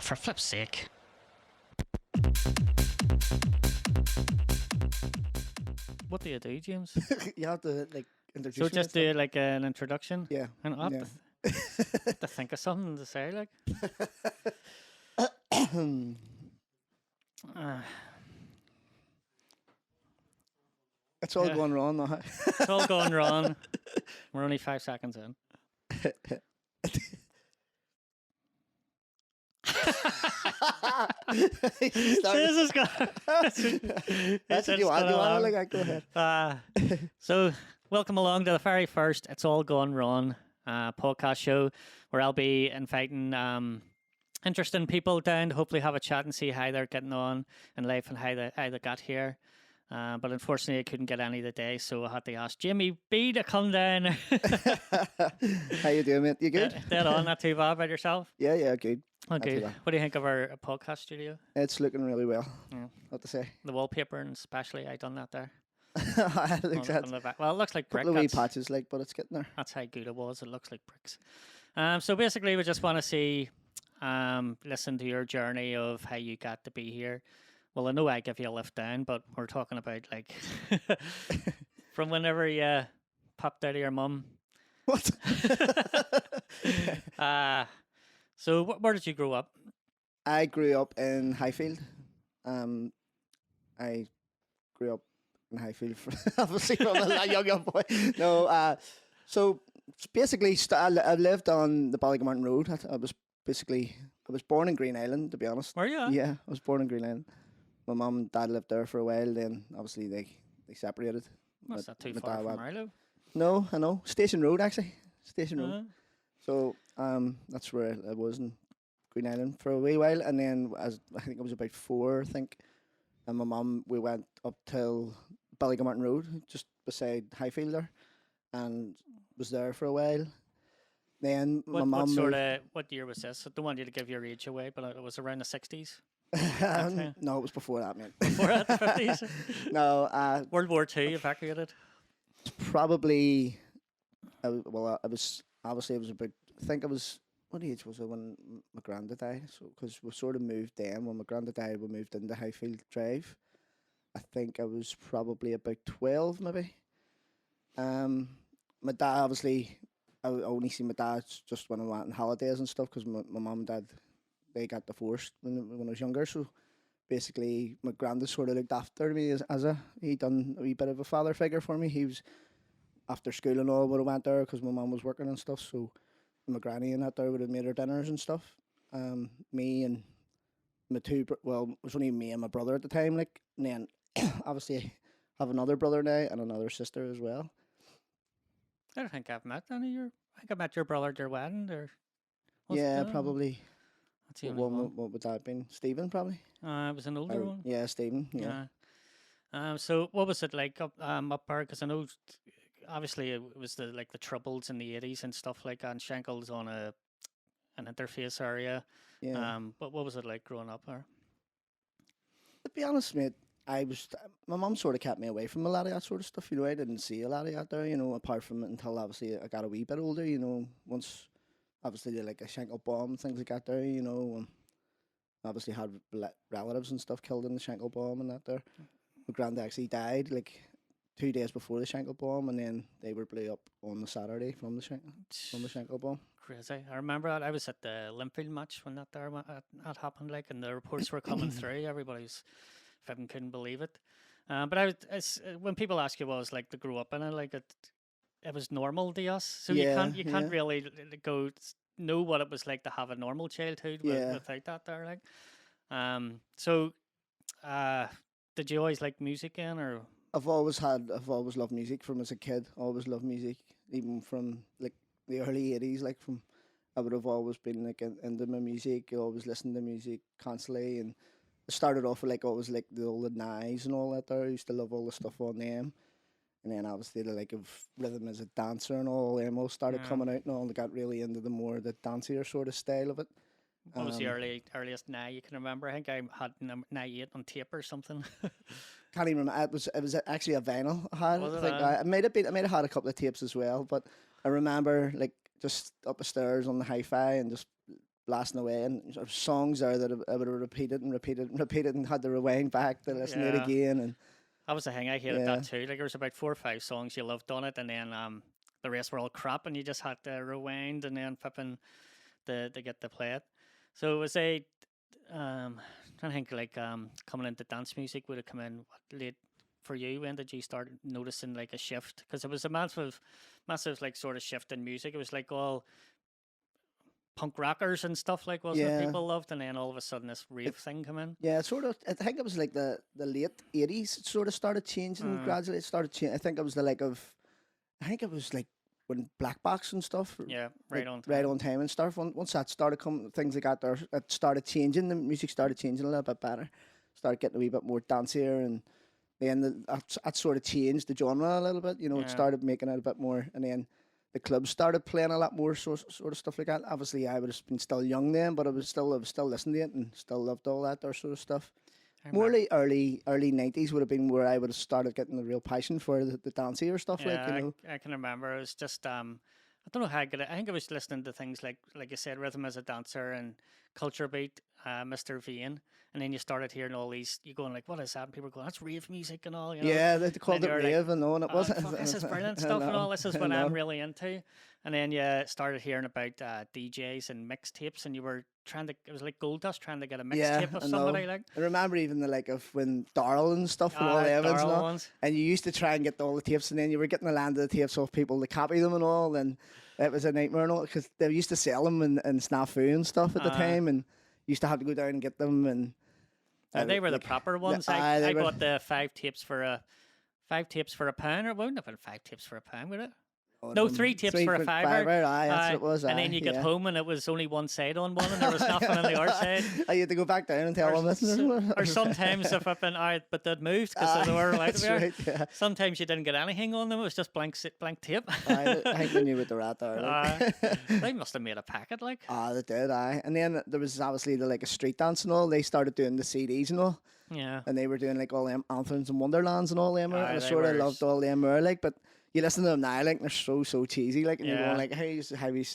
Oh, for flip's sake. What do you do, James? You have to like introduce So me just and do like an introduction? stuff. Yeah. And I have Yeah. to think of something to say, like. It's all Yeah. going wrong now. It's all going wrong. We're only 5 seconds in. This is good. That's what you want. You want to like go ahead. So, welcome along to the very first It's All Gone Wrong podcast show, where I'll be inviting interesting people down to hopefully have a chat and see how they're getting on in life and how they got here. But unfortunately, I couldn't get any today, so I had to ask Jimmy B to come down. How you doing, mate? You good? Dead on, not too bad. About yourself? Yeah, good. Okay. too bad. What do you think of our podcast studio? It's looking really well. Yeah. What to say? The wallpaper, and especially, I done that there. It looks On at the back. Well, it looks like a brick. couple of wee That's, patches, like, but it's getting there. that's how good it was. It looks like bricks. So basically, we just want to see, listen to your journey of how you got to be here. Well, I know I give you a lift down, but we're talking about like from whenever you popped out of your mum. What? So where did you grow up? I grew up in Highfield. I grew up in Highfield, obviously from a young boy. No, so basically, I lived on the Ballygamartin Road. I was born in Green Island, to be honest. Where you? Yeah, I was born in Green Island. My mum and dad lived there for a while. Then obviously they separated. That's not too my far dad from went- where I live. No, I know. Station Road, actually. Station Road. Uh, So that's where I was in Green Island for a wee while, and then as I think I was about 4, I think, and my mum, we went up till Ballygamartin Road, just beside Highfield there, and was there for a while. Then my what mum sort moved. of what year was this? I don't want you to give your age away, but it was around the 60s. Okay. No, it was before that, mate. Before that, the 50s. No, World War II evacuated. probably. I was obviously I was about. I think I was. What age was I when my granddad died? So because we sort of moved then when my granddad died, we moved into Highfield Drive. I think I was probably about 12, maybe. My dad obviously. I only see my dad just when I went on holidays and stuff because my mum and dad they got divorced when I was younger. So basically, my granddad sort of looked after me he done a wee bit of a father figure for me. He was after school and all would have went there because my mum was working and stuff. So my granny and that there would have made her dinners and stuff. Me and my it was only me and my brother at the time. Like, and then obviously I have another brother now and another sister as well. I don't think I've met any of your. I think I met your brother at your wedding. Or Yeah, probably. That's the only one. What would that have been? Stephen, probably. It was an older one. Yeah, Stephen. Yeah. So what was it like up there? Because I know obviously it was the troubles in the 80s and stuff like that. And Shankle's on an interface area. Yeah. But what was it like growing up there? To be honest, mate, my mum sort of kept me away from a lot of that sort of stuff. You know, I didn't see a lot of that there. You know, apart from it until obviously I got a wee bit older. You know, once obviously they like a Shankill bomb things like that there. You know, obviously had relatives and stuff killed in the Shankill bomb and that there. My granddad actually died like 2 days before the Shankill bomb, and then they were blew up on the Saturday from the Shankill bomb. Crazy. I remember that. I was at the Linfield match when that happened, like, and the reports were coming through. Everybody's fucking couldn't believe it. But when people ask you what it was like to grow up in it, like it was normal to us. So Yeah, you can't really go know what it was like to have a normal childhood without that there, like. So, did you always like music then, or? I've always loved music from as a kid. Always loved music, even from like the early 80s. Like I would have always been like into my music. I always listened to music constantly, and I started off with like always like the old Knives and all that. There, I used to love all the stuff on them, and then obviously the like of rhythm as a dancer and all them all started coming out and all. And I got really into the dancier sort of style of it. What was the earliest now you can remember? I think I had 98 on tape or something. Can't even remember. It was actually a vinyl I had. Was I it think I might have had a couple of tapes as well, but I remember like just up the stairs on the hi-fi and just blasting away, and sort of songs there that I would have repeated and repeated and repeated, and had to rewind back to listen to it Yeah. again. And That was the thing. I hated Yeah. that too. Like there was about 4 or 5 songs you loved on it, and then the rest were all crap, and you just had to rewind and then flipping to get to play it. So it was a trying to think like coming into dance music would have come in late for you. When did you start noticing like a shift? Because it was a massive like sort of shift in music. It was like all punk rockers and stuff like wasn't it Yeah. people loved, and then all of a sudden this rave thing come in. yeah, sort of. I think it was like the late 80s. It sort of started changing gradually. It started changing. I think it was I think it was like when Black Box and stuff. Yeah, right on Right time. on time and stuff. Once that started coming, things like that, there, it started changing. The music started changing a little bit better. Started getting a wee bit more dancier, and then that sort of changed the genre a little bit. You know, it Yeah. started making it a bit more, and then the clubs started playing a lot more sort of stuff like that. Obviously, I would have been still young then, but I was still listening to it and still loved all that there sort of stuff. I More remember- like early 90s would have been where I would have started getting the real passion for the dancier stuff. Yeah, Like, you know, I can remember. It was just I don't know how I got it. I think I was listening to things like you said, Rhythm as a Dancer and Culture Beat, Mr. Vane, and then you started hearing all these. You going like, what is that? And people were going, that's rave music and all. You know? yeah, they called it you're like, rave, and no, and it "Oh, wasn't. fuck, this is brilliant I stuff and know, all. This is I what I'm know. really into. And then you started hearing about DJs and mixtapes, and you were trying to. It was like Gold Dust trying to get a Yeah, mixtape of I somebody know. like. I remember even the like of when Darryl and stuff and all the Evans and Darryl all, ones. and you used to try and get all the tapes, and then you were getting the land of the tapes off people to copy them and all, and it was a nightmare and all because they used to sell them in Snafu and stuff at the time, and you used to have to go down and get them, and They were like, the proper ones. aye, they I were- bought the 5 tapes for a £5, or it wouldn't have been 5 tapes for a £1, would it? No, 3 tapes for a fiver. Aye, that's what it was. And then aye, you get yeah. home and it was only one side on one, and there was nothing on the other side. I had to go back down and tell them this. Or sometimes if I've been out, but they'd moved because they were like that's there. right, yeah. Sometimes you didn't get anything on them; it was just blank tape. I think we knew what they're at there. Like. They must have made a packet, like. They did, aye. And then there was obviously the like a street dance and all. They started doing the CDs and all. Yeah. And they were doing like all them anthems and wonderlands and all them. Aye, And I they sort of were loved all them more like, but you listen to them now, like they're so cheesy, like, and you're Yeah. going like, how we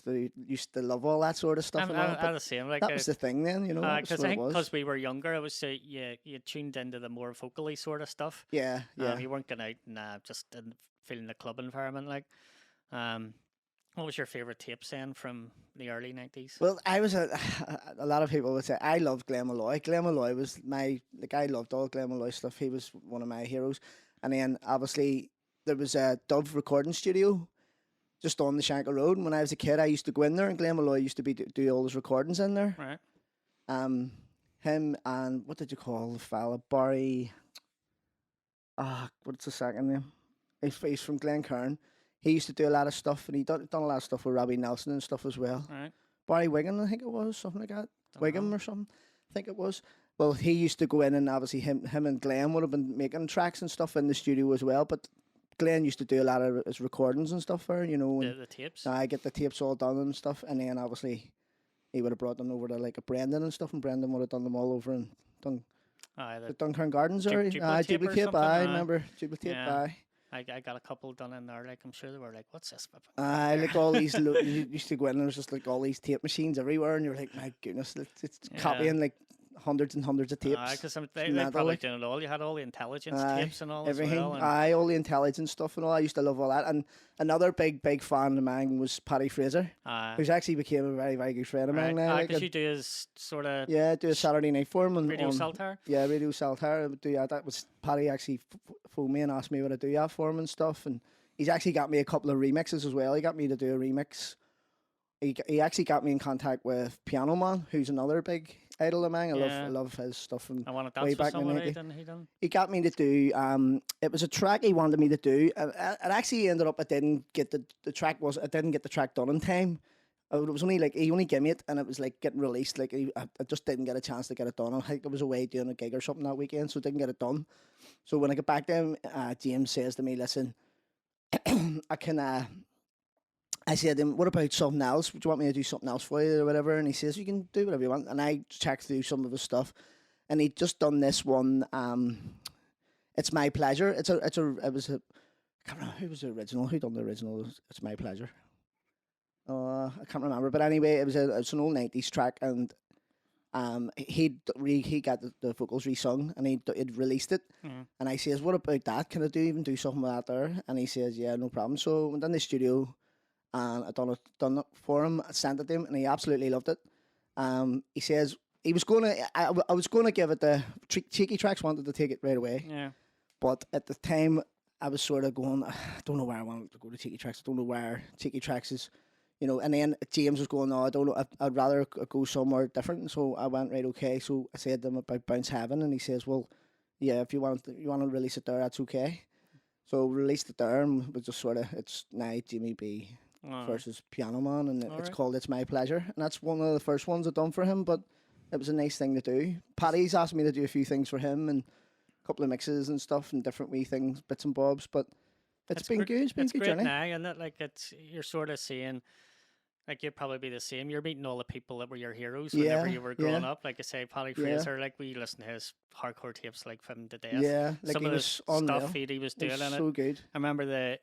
used to love all that sort of stuff. and all, I'm but the same. Like that was the thing then, you know. That was because what I it think was. because we were younger, it was you tuned into the more vocally sort of stuff. Yeah, yeah. You weren't going out and just feeling the club environment. Like, what was your favorite tape then from the early 90s? Well, I was a lot of people would say I loved Glenn Malloy. Glenn Malloy was I loved all Glenn Malloy stuff. He was one of my heroes. And then obviously there was a Dove recording studio just on the Shankill Road. And when I was a kid, I used to go in there, and Glenn Malloy used to do all his recordings in there. Right. Him and what did you call the fella? Barry. What's the second name? He's from Glencairn. He used to do a lot of stuff, and he done a lot of stuff with Robbie Nelson and stuff as well. Right. Barry Wiggin, I think it was, something like that. Don't Wiggum know. or something, I think it was. Well, he used to go in, and obviously him and Glenn would have been making tracks and stuff in the studio as well. But Glenn used to do a lot of his recordings and stuff there, you know. And The tapes. I get the tapes all done and stuff, and then obviously he would have brought them over to like a Brendan and stuff, and Brendan would have done them all over in Aye, the Duncairn Gardens area. Jubilee tape or Jubilee tape, something? I Aye. remember Jubilee tape, Yeah. aye. I got a couple done in there. Like I'm sure they were like, "What's this?" Like all these, you used to go in and there was just like all these tape machines everywhere, and you're like, my goodness, it's Yeah. copying like hundreds and hundreds of tapes. Because they mental, probably like. doing it all. You had all the intelligence Aye, tapes and all everything. as well. And All the intelligence stuff and all. I used to love all that. And another big fan of mine was Paddy Fraser, who's actually became a very, very good friend of mine now. because you do his sort of Yeah, do a Saturday night for him. Radio Saltar. Yeah, Radio Saltar. I would do that. That was Paddy actually phoned me and asked me what I do that for him and stuff. And he's actually got me a couple of remixes as well. He got me to do a remix. He actually got me in contact with Piano Man, who's another big idol of mine. I love his stuff. And I want to way dance with back in the somebody. 90s. Didn't he done? He got me to do it was a track he wanted me to do. It actually ended up I didn't get the track done in time. It was only like he only gave me it, and it was like getting released. Like I just didn't get a chance to get it done. I think I was away doing a gig or something that weekend, so didn't get it done. So when I get back then, James says to me, "Listen, I can." I said to him, "What about something else? Would you want me to do something else for you or whatever?" And he says, "You can do whatever you want." And I checked through some of his stuff, and he'd just done this one. It's My Pleasure. I can't remember who was the original. Who done the original? It's My Pleasure. I can't remember, but anyway, it's an old '90s track, and he got the vocals resung, and he'd released it, and I says, "What about that? Can I even do something with that there?" And he says, "Yeah, no problem." So I went in the studio, and I done it for him. I sent it to him, and he absolutely loved it. He says he was I was gonna give it the Cheeky Tracks wanted to take it right away, Yeah. but at the time I was sort of going, I don't know where I wanted to go to Cheeky Tracks. I don't know where Cheeky Tracks is. And then James was going, no, I don't know, I'd rather go somewhere different. So I went, right, okay. So I said to him about Bounce Heaven, and he says, well, yeah, if you want to release it there, that's okay. So released it there, and we just sort of, it's now Jimmy B versus Piano Man, and it's called It's My Pleasure. And that's one of the first ones I've done for him, but it was a nice thing to do. Paddy's asked me to do a few things for him, and a couple of mixes and stuff, and different wee things, bits and bobs, but it's been good. It's been a good journey. Now, and that, like, you're sort of seeing, like, you'd probably be the same. You're meeting all the people that were your heroes whenever you were growing up. Like I say, Paddy Fraser, like, we listened to his hardcore tapes, like, from the death. Yeah, like some he of the was unreal. stuff he was doing in it. So good. I remember the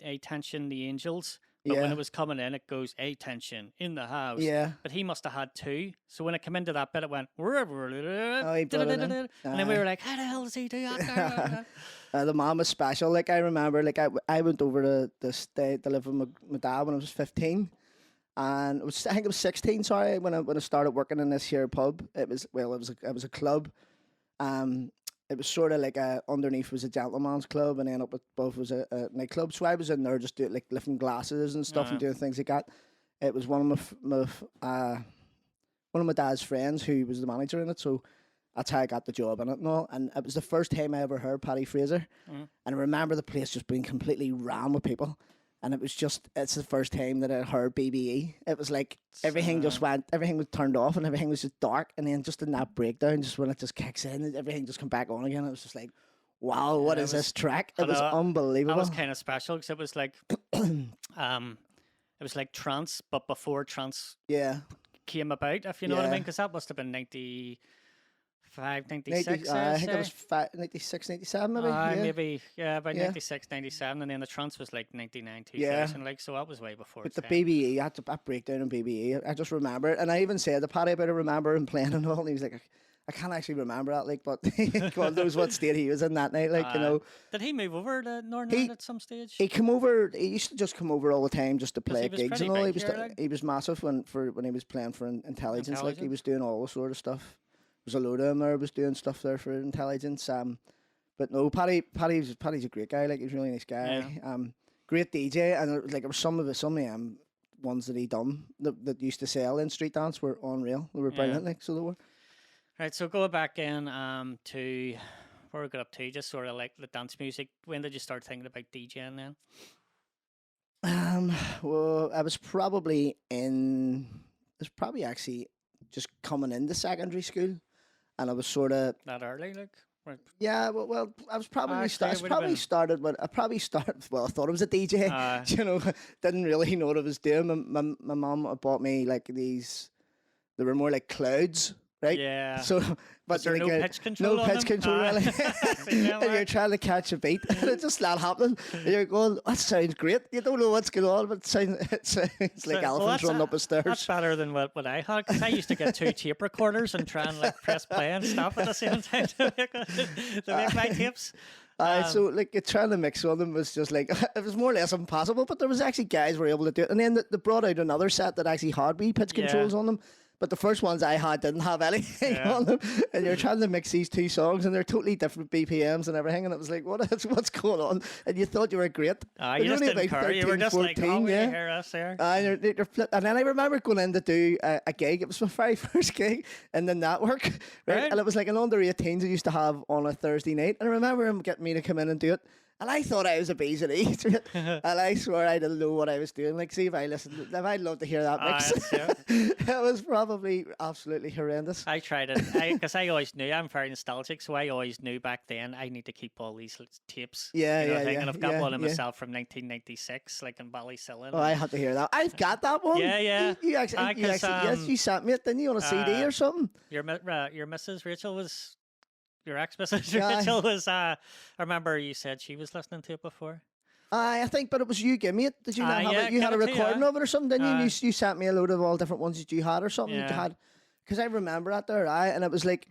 A-Tension, the Angels. But when it was coming in, it goes A-Tension in the house. Yeah. But he must have had two. So when it came into that bit, it went. He brought it in. And then we were like, how the hell does he do that? The mom was special. Like, I remember, like, I went over to the state to live with my dad when I was 15. And I think it was 16, sorry, when I started working in this here pub. It was a club. It was sort of like underneath was a gentleman's club, and then up above was a nightclub. So I was in there just doing, like, lifting glasses and stuff and doing things like that. It was one of my dad's friends who was the manager in it, so that's how I got the job in it and all. And it was the first time I ever heard Paddy Fraser, and I remember the place just being completely rammed with people. And it's the first time that I heard BBE. It was like everything was turned off and everything was just dark. And then just in that breakdown, just when it just kicks in, everything just come back on again. It was just like, wow, what is this track? It was unbelievable. That was kind of special because it was like, it was like trance, but before trance came about, if you know what I mean. Because that must have been 95, 96. I think it was 96, 97 maybe. About 96, 97, and then the trance was like 99, 2000, like, so that was way before. But the BBE, I had that breakdown in BBE, I just remember it, and I even said to Paddy about it, remember him playing and all, and he was like, I can't actually remember that, like, but God knows what state he was in that night, like, Did he move over to Northern Ireland at some stage? He used to just come over all the time just to play gigs and all. He was massive when he was playing for Intelligence, like, he was doing all the sort of stuff. There was a load of them there was doing stuff there for Intelligence. But no, Paddy's a great guy. Like, he's a really nice guy. Yeah. Great DJ, and like, there were some of the ones that he done that used to sell in street dance were unreal. They were brilliant. Like, so they were. Right. So go back in to where we got up to, just sort of like the dance music. When did you start thinking about DJing then? Well, I was probably actually just coming into secondary school. And I was sort of that early, like, right? Yeah, well, I was probably started. Well, I thought I was a DJ. Didn't really know what I was doing. My mum bought me like these. They were more like clouds, right? Yeah. So, but was there no pitch control? No pitch control, really. And you're trying to catch a beat, and it's just not happening. And you're going, that sounds great. You don't know what's going on, but it sounds like elephants running up the stairs. That's better than what I had, because I used to get 2 tape recorders and try and, like, press play and stop at the same time to make my tapes. So, like, trying to mix on them was just like, it was more or less impossible, but there was actually guys who were able to do it. And then they brought out another set that actually had wee pitch controls on them. But the first ones I had didn't have anything on them. And you're trying to mix these two songs, and they're totally different BPMs and everything. And it was like, what's going on? And you thought you were great. You just didn't care. You were just 14, like, oh, we hear us there. And then I remember going in to do a gig. It was my very first gig in the network. Right? And it was like an under 18s I used to have on a Thursday night. And I remember him getting me to come in and do it. And I thought I was a bees and eat. And I swear I didn't know what I was doing. Like, see, if I'd love to hear that mix. It was probably absolutely horrendous. I tried it, because I always knew, I'm very nostalgic, so I always knew back then I need to keep all these tapes. And I've got one of myself from 1996, like, in Ballysillin. Oh, I had to hear that. I've got that one. Yeah. You actually yes, you sent me it, didn't you, on a CD or something? Your Mrs. Rachel was... Your ex-Mrs. Rachel was, I remember you said she was listening to it before. I think, but it was you give me it. Did you not have yeah, it? You had a give it to you, recording of it or something, didn't you? You sent me a load of all different ones that you had or something that you Yeah. had. Because I remember that there, and it was like,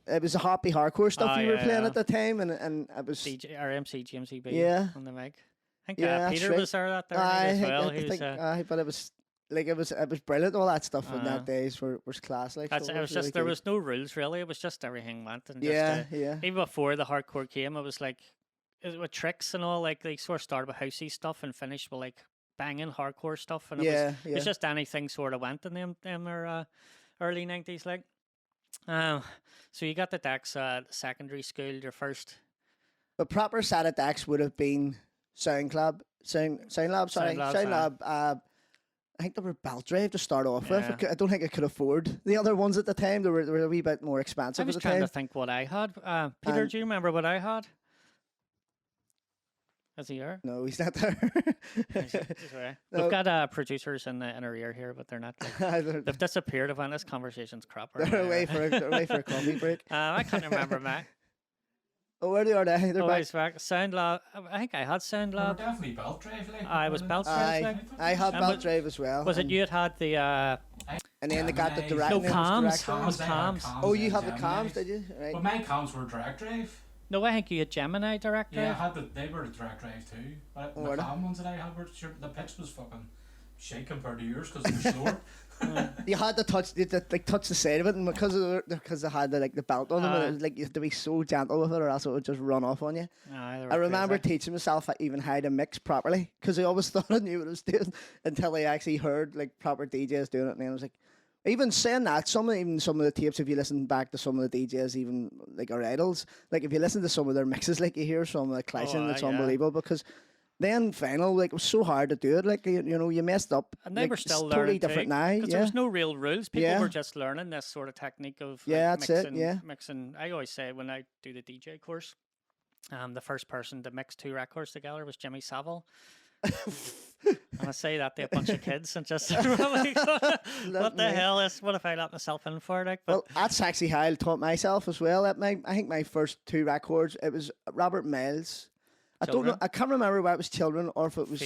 it was the happy hardcore stuff you were playing at the time, and it was DJ or MC GMCB on the mic. I think that's Peter right. was there that day as well. He was, but it was like it was brilliant. All that stuff in that days was class. Like it was just there was no rules really. It was just everything went and yeah. Even before the hardcore came, it was like with tricks and all. Like they sort of started with housey stuff and finished with like banging hardcore stuff. And it was just anything sort of went in them early 90s. Like, so you got the decks at secondary school. Your first. The proper set of decks would have been Sound Lab. I think they were belt drive to start off with. I don't think I could afford the other ones at the time. They were a wee bit more expensive. I was trying to think what I had. Peter, do you remember what I had? Is he here? No, he's not there. He's right. We've got producers in our ear here, but they're not. They've disappeared. When this conversation's crap. They're away for a coffee break. I can't remember, Matt. Oh, where are they? They're back. He's back. Sound Lab. I think I had Sound Lab. Definitely belt drive. Like, I was belt drive. I had belt drive as well. Was it you had the? And then they got the direct. No cams. Cams. Oh, you had the cams, did you? Right. But my cams were direct drive. No, I think you had Gemini direct drive. Yeah, I had they were direct drive too. But the cam ones that I had were the pitch was fucking shit compared to yours because they were slower. You had to touch the side of it, and because they had the belt on them, and it was like you had to be so gentle with it, or else it would just run off on you. I remember teaching myself even how to mix properly because I always thought I knew what I was doing until I actually heard like proper DJs doing it, and then I was like, even saying that, some of the tapes, if you listen back to some of the DJs, even like our idols, like if you listen to some of their mixes, like you hear some of the clashing, it's unbelievable because. Then final, like it was so hard to do it. Like you messed up, and they were still learning totally different now. Because there was no real rules. People were just learning this sort of technique of mixing. I always say when I do the DJ course, the first person to mix two records together was Jimmy Savile. And I say that to a bunch of kids and just what the hell is what if I let myself in for it? Well, that's actually how I taught myself as well. I think my first two records, it was Robert Miles. I don't know. I can't remember whether it was Children or if it was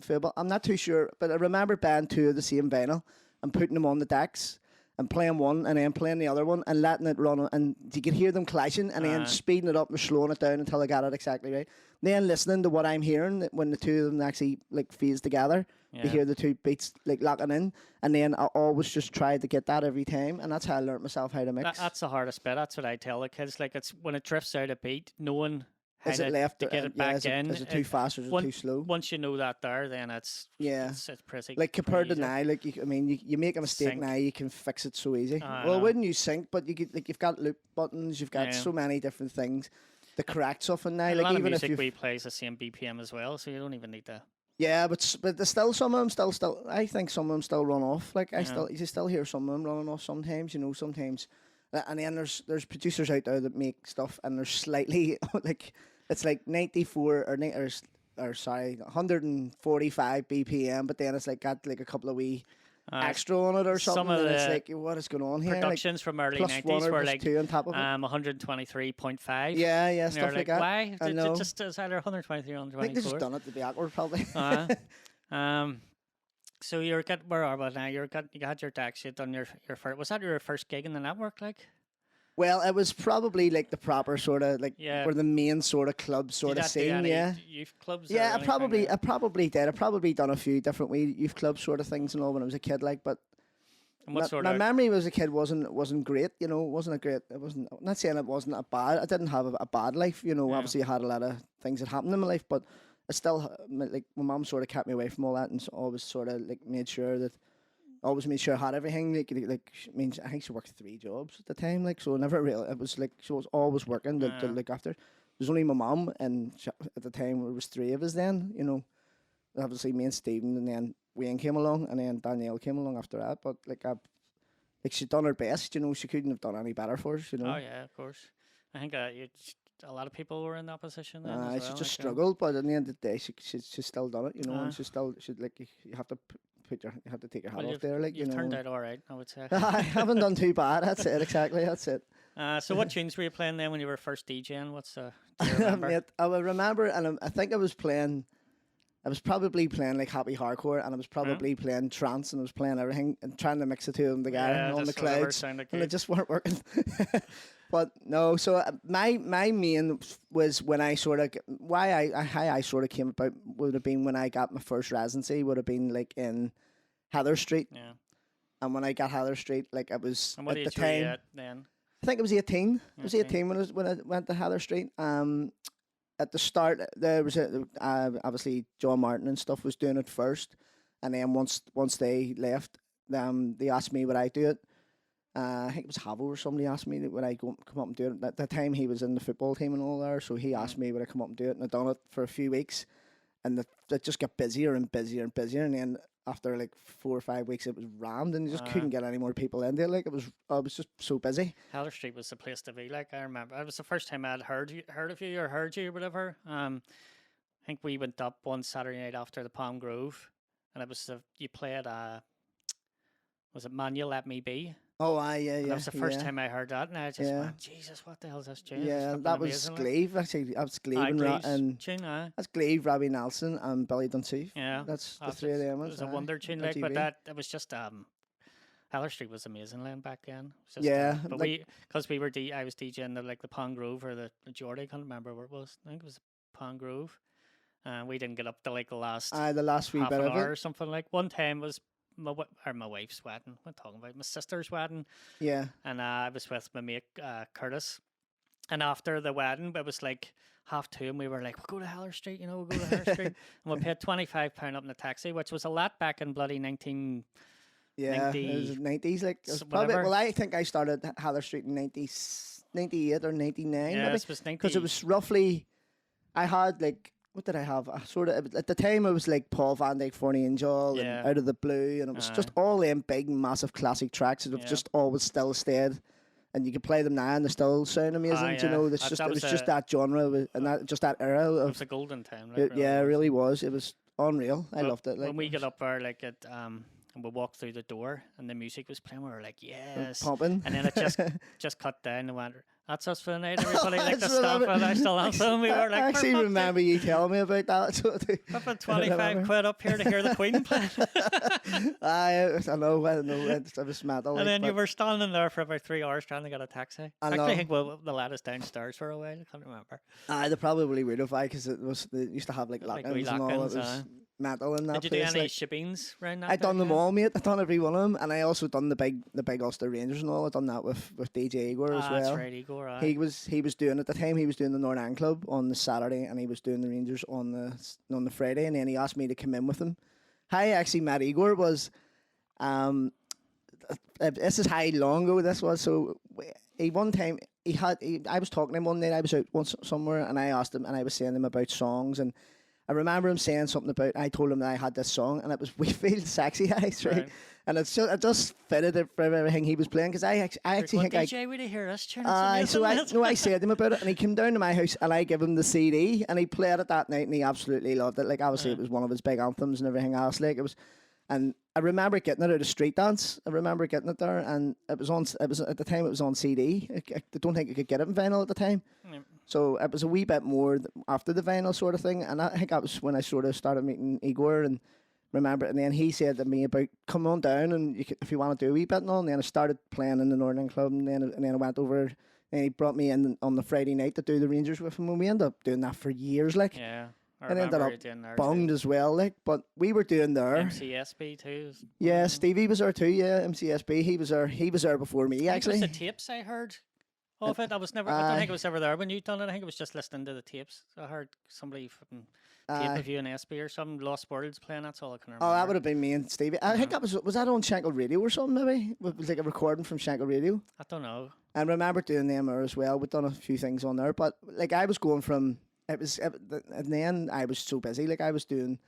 Fable. I'm not too sure, but I remember buying two of the same vinyl and putting them on the decks and playing one and then playing the other one and letting it run, and you could hear them clashing and then speeding it up and slowing it down until I got it exactly right. Then listening to what I'm hearing when the two of them actually like phase together, you hear the two beats like locking in, and then I always just tried to get that every time, and that's how I learned myself how to mix. That's the hardest bit. That's what I tell the kids. Like it's when it drifts out a beat, knowing. Is it left to get it back in? Is it too fast or is it too slow? Once you know that there, then it's pretty. Like compared to now, like you make a mistake now, you can fix it so easy. Well, wouldn't you sync? But you get you've got loop buttons, you've got so many different things. The correct stuff in now, like even a lot of music if we plays the same BPM as well, so you don't even need to. Yeah, but there's still some of them still. I think some of them still run off. Like you still hear some of them running off sometimes. Sometimes, and then there's producers out there that make stuff and they're slightly like. It's like 94 or sorry, 145 BPM, but then it's like got like a couple of wee extra on it or something. Some of and it's like, what is going on here? Productions like, from early 90s were like 123.5. Yeah, stuff like that. Why? It just is either 123 or 124. I think they just done it to be awkward, probably. So where are we now? You had your decks. You'd done your first. Was that your first gig in the network? Like. Well, it was probably like the proper sort of like or the main sort of club sort of scene, youth clubs. Yeah, I probably did. I probably done a few different youth club sort of things and all when I was a kid, like. But my memory as a kid wasn't great. Wasn't a great. It wasn't. I'm not saying it wasn't a bad. I didn't have a bad life. Obviously I had a lot of things that happened in my life, but I still like my mum sort of kept me away from all that and always sort of like made sure I had everything. Like means I think she worked 3 jobs at the time. Like so, never really. It was like she was always working to look after. There's only my mum, and at the time there was 3 of us. Then obviously me and Stephen, and then Wayne came along, and then Danielle came along after that. But like she done her best. She couldn't have done any better for us. Oh yeah, of course. I think a lot of people were in that position. Then as well. She just struggled, but at the end of the day, she still done it. And she like you have to. You have to take your hat off there, like you've turned out all right, I would say. I haven't done too bad. That's it, exactly. That's it. So, what tunes were you playing then when you were first DJing? Do you remember? Mate, I will remember, and I think I was playing I was probably playing like happy hardcore, and I was probably playing trance, and I was playing everything and trying to mix the two of them together on the clouds, and they just weren't working. But no, so my main was when I sort of how I sort of came about would have been when I got my first residency, would have been like in Heather Street. Yeah. And when I got Heather Street, like I was and what at age the were you time. at then? I think it was 18. It was 18 when I went to Heather Street. At the start, there was obviously John Martin and stuff was doing it first, and then once they left, they asked me would I do it. I think it was Havo or somebody asked me would I come up and do it. At the time, he was in the football team and all there, so he asked me would I come up and do it, and I done it for a few weeks, and it just got busier and busier and busier, and then after like 4 or 5 weeks, it was rammed, and you just couldn't get any more people into it. Like I was just so busy. Heather Street was the place to be. Like I remember, it was the first time I'd heard of you or heard you or whatever. I think we went up one Saturday night after the Palm Grove, and it was you played. Was it Man You Let Me Be? Oh, yeah. That was the first time I heard that, and I just went, Jesus, what the hell is this tune? Yeah, that was Glaive, actually. That was Glaive that's Glaive, Robbie Nelson, and Billy Dunseef. Yeah. That's the three of them. It was a wonder tune, like, but it was just, Heather Street was amazing land back then. Just, but like, I was DJing the Palm Grove or the Geordie, I can't remember where it was. I think it was Palm Grove. We didn't get up to like the last wee half bit an of hour it. or something. Like one time was my wife's wedding. What am I talking about? My sister's wedding. Yeah. And I was with my mate Curtis. And after the wedding, it was like 2:30, and we were like, we'll go to Heather Street, we'll go to Heather Street. And we paid £25 up in the taxi, which was a lot back in bloody 19. Yeah, 90, it was 90s. Like, it was probably, well, I think I started Heather Street in 98 or 99. Yeah, maybe. this was 90. Because it was roughly, I had like, what did I have? I sort of, at the time, it was like Paul Van Dyke for an Angel and Out of the Blue, and it was just all them big, massive classic tracks that have just always still stayed. And you could play them now and they still sound amazing. It was just that genre and that era. It was a golden time. Like, it really was. It was unreal. I loved it. Like, when we got up there, like at and we walked through the door and the music was playing, we were like, yes, pumping. And then it just cut down and went, that's us for the night, everybody. Like the stamp for the national anthem. We were like, I actually remember you telling me about that. I put 25 quid up here to hear the Queen play. I know. I was mad. And then you were standing there for about 3 hours trying to get a taxi. I actually think they let us downstairs for a while. I can't remember. They probably would have, because they used to have like lock-ins and all. It was metal in that Did you place. do any shebeens around that? I done them all, mate. I done every one of them, and I also done the big Ulster Rangers and all. I done that with DJ Igor as well. That's right, Igor. Right. He was doing at the time. He was doing the NACN Club on the Saturday, and he was doing the Rangers on the Friday. And then he asked me to come in with him. How I actually met Igor was, this is how long ago this was. So one time I was talking to him one night. I was out somewhere, and I asked him, and I was saying him about songs and. I remember him saying something about. I told him that I had this song, and it was "We Feel Sexy Eyes," right? And it just fitted it for everything he was playing. Because I actually think DJ, would he hear us tune? I said to him about it, and he came down to my house, and I gave him the CD, and he played it that night, and he absolutely loved it. Like obviously, it was one of his big anthems and everything else. Like it was, and I remember getting it out of Street Dance. I remember getting it there, and it was at the time it was on CD. I don't think you could get it in vinyl at the time. So it was a wee bit more after the vinyl sort of thing, and I think that was when I sort of started meeting Igor and remember. And then he said to me about come on down and if you want to do a wee bit and all. And then I started playing in the Northern Club, and then I went over. And he brought me in on the Friday night to do the Rangers with him, and we ended up doing that for years, like. Yeah. And ended up bunged as well, like. But we were doing there. MCSB too. Yeah, Stevie was there too. Yeah, MCSB. He was there before me. Actually, it was the tapes I heard of it. I don't think it was ever there when you done it. I think it was just listening to the tapes. I heard somebody from tape of you and SB or some Lost Worlds playing. That's all I can remember. Oh, that would have been me and Stevie. I think that was that on Shankill Radio or something. Maybe it was like a recording from Shankill Radio. I don't know. And remember doing them there as well. We've done a few things on there, but like I was going from. And then I was so busy. Like I was going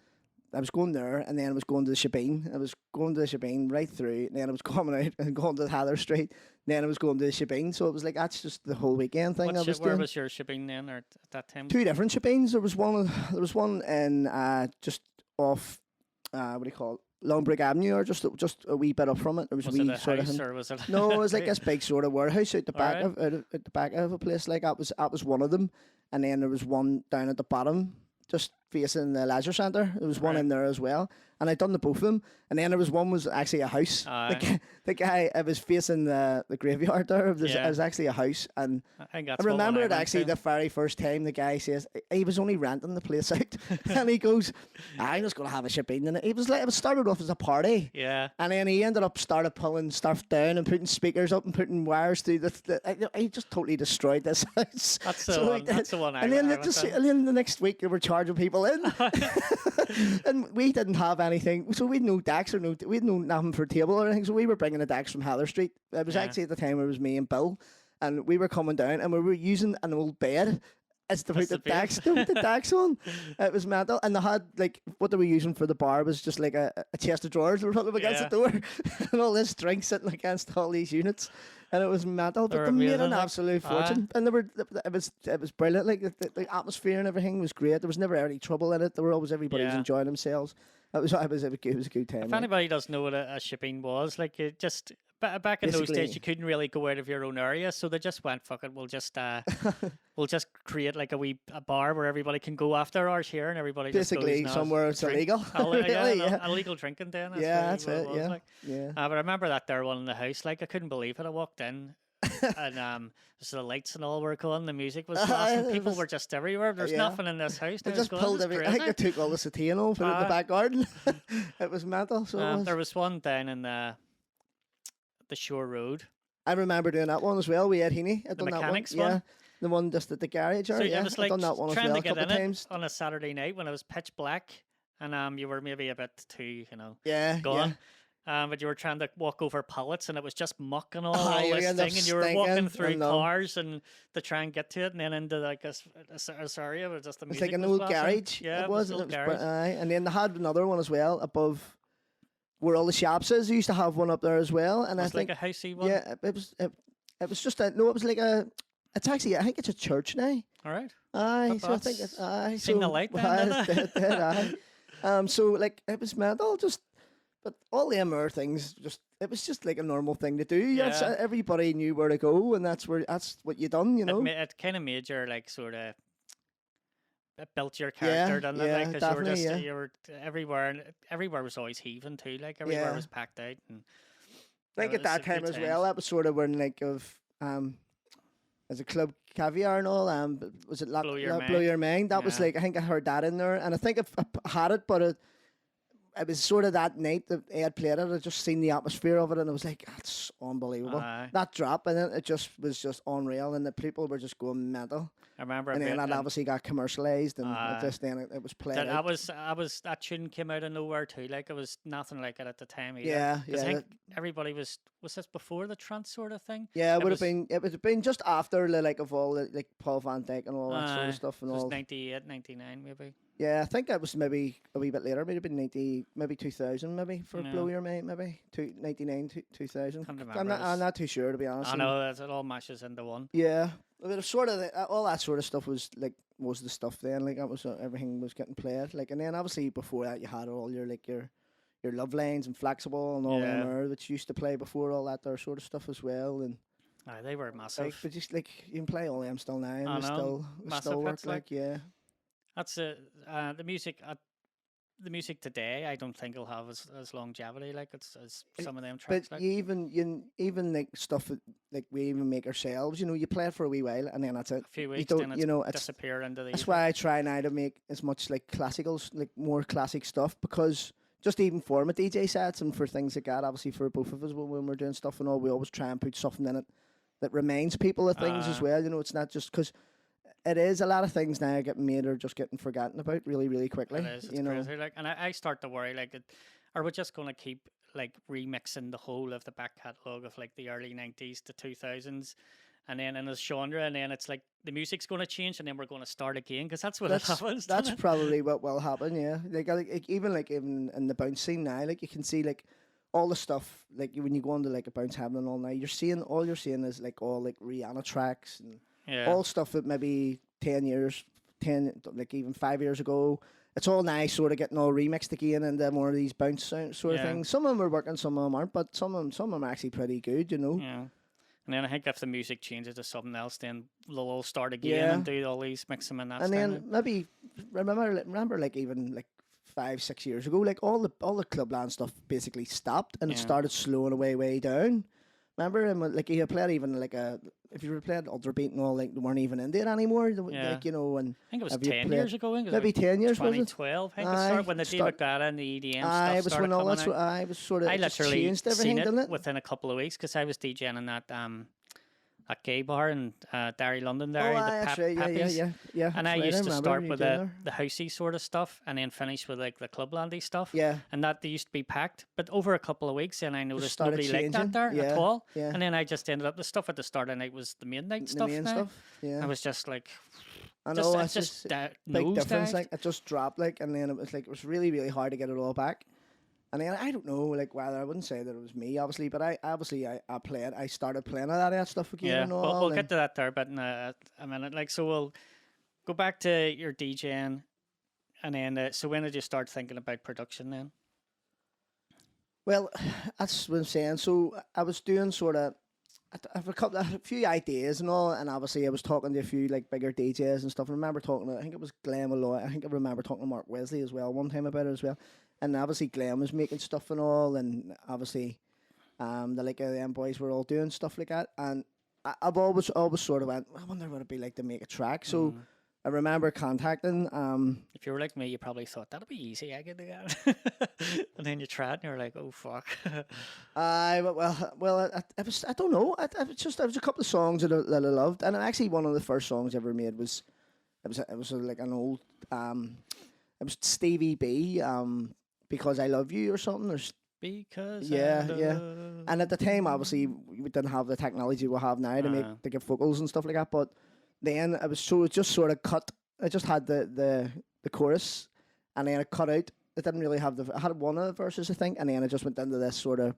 there, and then I was going to the Shebeen. I was going to the Shebeen right through, and then I was coming out and going to Heather Street. Then I was going to the Shebeen. So it was like that's just the whole weekend thing. Where was your Shebeen then, or at that time? 2 different Shebeens. There was one in just off. What do you call it? Longbrook Avenue, or just a wee bit up from it. There was a wee sort of or was it? No, it was like this big sort of warehouse out the back of at the back of a place. Like that was one of them. And then there was one down at the bottom, just facing the leisure centre. There was one in there as well, and I'd done the both of them. And then there was one was actually a house. The guy, it was facing the graveyard there. It was actually a house, and I remember it actually the very first time the guy says he was only renting the place out, and he goes, "I'm just gonna have a shebeen in it." It started off as a party, and then he ended up pulling stuff down and putting speakers up and putting wires through he just totally destroyed this house. That's the one. And then the next week they were charging people in, and we didn't have anything, so we had no decks we had no nothing for table or anything. So we were bringing the decks from Heather Street. It was actually at the time it was me and Bill, and we were coming down and we were using an old bed as to put the decks on. It was mental, and they had like what they were using for the bar was just like a chest of drawers they were putting up against the door, and all this drink sitting against all these units. And it was mental, but they made an absolute fortune. And it was brilliant. Like the atmosphere and everything was great. There was never any trouble in it. There were always everybody was enjoying themselves. It was a good time. If anybody doesn't know what a shipping was, like it just back in those days, you couldn't really go out of your own area, so they just went, "Fuck it, we'll just create like a bar where everybody can go after hours here, and everybody basically just goes, somewhere it's illegal." Illegal drinking then. That's it. But I remember that there one in the house. Like I couldn't believe it. I walked in. And so the lights and all were on, the music was blasting, people were just everywhere. There's nothing in this house. They just pulled everything. I think they took all the satine and put it in the back garden. It was mental. So there was one down in the Shore Road. I remember doing that one as well. We had Heaney. The mechanics one. Yeah, the one just at the garage. So yeah, was like I've done that one as well a couple of times on a Saturday night when it was pitch black, and you were maybe a bit too gone. Yeah. But you were trying to walk over pallets, and it was just muck and all this thing, and you were walking through cars and to try and get to it, and then into like a area where just the music. It's like an old garage. Yeah, it was. And then they had another one as well above where all the shops is. They used to have one up there as well, and I think like a housey one. Yeah, it was just it was like a. It's actually I think it's a church now. All right. Aye, so I think it's seen the light then. So like it was mental, just. But all the MR things, it was just like a normal thing to do. Yeah. Everybody knew where to go, and that's what you done, you know. It kind of made your like sort of it built your character, didn't it? Like, because you were everywhere, and everywhere was always heaving too. Like everywhere was packed out. And I think at that time as well, that was sort of when like as a Club Caviar and all. Was it Blow Your Mind? That was like I think I heard that in there, and I think I had it, but it was sort of that night that Ed played it. I just seen the atmosphere of it, and I was like, "That's unbelievable." That drop, and then it was just unreal, and the people were just going mental. I remember, and then that obviously got commercialized, and it was played. That tune came out of nowhere too. Like it was nothing like it at the time either. Yeah. I think everybody was this before the trance sort of thing? Yeah, it would have been just after of all the like Paul Van Dyke and all that sort of stuff and all. 98, 99 maybe. Yeah, I think that was maybe a wee bit later. Maybe 90, maybe 2000, maybe for Blow Your Mind, maybe 99, 2000. I'm not too sure, to be honest. I know it all mashes into one. Yeah, but sort of all that sort of stuff was the stuff then. Like that was everything was getting played. Like, and then obviously before that you had all your Love Lines and Flexible and all them which used to play before all that there sort of stuff as well. And they were massive. But just like you can play all them still now, and they still work. That's the music. The music today, I don't think it'll have as longevity like it's as some of them tracks. But even like stuff like we even make ourselves. You know, you play it for a wee while and then that's it. A few weeks, then it's disappear into the. That's why I try now to make as much like classicals, like more classic stuff, because just even for my DJ sets and for things like that, obviously for both of us when we're doing stuff and all, we always try and put something in it that reminds people of things as well. You know, it's not just because. It is a lot of things now getting made or just getting forgotten about really, really quickly. It is. It's crazy. Like, and I start to worry, like, are we just going to keep like remixing the whole of the back catalogue of like the early 90s to 2000s, and then in a genre, and then it's like the music's going to change, and then we're going to start again because that's what happens. That's probably what will happen. Yeah, even in the bounce scene now, like you can see like all the stuff like when you go into like a bounce happening all night, you're seeing is like all like Rihanna tracks and. Yeah. All stuff that maybe 10 years, like even 5 years ago, it's all nice sort of getting all remixed again into more of these bounce sort of things. Some of them are working, some of them aren't, but some of them are actually pretty good, you know. Yeah. And then I think if the music changes to something else, then they'll all start again and do all these mix them in that And style. then maybe remember like even like 5-6 years ago, like all the clubland stuff basically stopped and it started slowing away way down. Remember, and like you played even like if you were playing Ultra Beat and all, like they weren't even into it anymore. Like, you know, and I think it was 10 years ago. I think it was maybe 10 years, was it? 2012. I think it started when the David Guetta and the EDM stuff it was started when all coming that's out. I was sort of I literally changed everything, seen it didn't it? within a couple of weeks because I was DJing in that gay bar in Derry, London. There, that's right. Yeah. And I right, used to remember start you with doing the housey sort of stuff, and then finish with like the clublandy stuff. Yeah. And that they used to be packed, but over a couple of weeks, then I noticed started nobody liked that changing. there Yeah, at all. yeah. And then I just ended up the stuff at the start of the night was the main night stuff. The main now. stuff. Yeah. I was just like, I know it's just big difference. nosedived. Like it just dropped, like, and then it was really really hard to get it all back. And then I don't know, like whether I wouldn't say that it was me, obviously, but I started playing a lot of that stuff again. Yeah, and all, we'll get to that there, but in a minute. Like, so we'll go back to your DJing, and then so when did you start thinking about production then? Well, that's what I'm saying. So I was doing sort of, I have a few ideas and all, and obviously I was talking to a few like bigger DJs and stuff. I remember talking to, I think it was Glenn Malloy. I think I remember talking to Mark Wesley as well one time about it as well. And obviously Glenn was making stuff and all, and obviously the like them boys were all doing stuff like that. And I've always sort of went, I wonder what it'd be like to make a track. So I remember contacting. If you were like me, you probably thought that'll be easy. I get that, and then you tried, and you're like, "Oh fuck." I don't know. There was a couple of songs that I loved, and actually one of the first songs I ever made was like an old it was Stevie B, Because I Love You or something. Because yeah. And at the time, obviously, we didn't have the technology we have now to get vocals and stuff like that. But then it just sort of cut. I just had the chorus, and then it cut out. It didn't really have I had one of the verses, I think, and then it just went into this sort of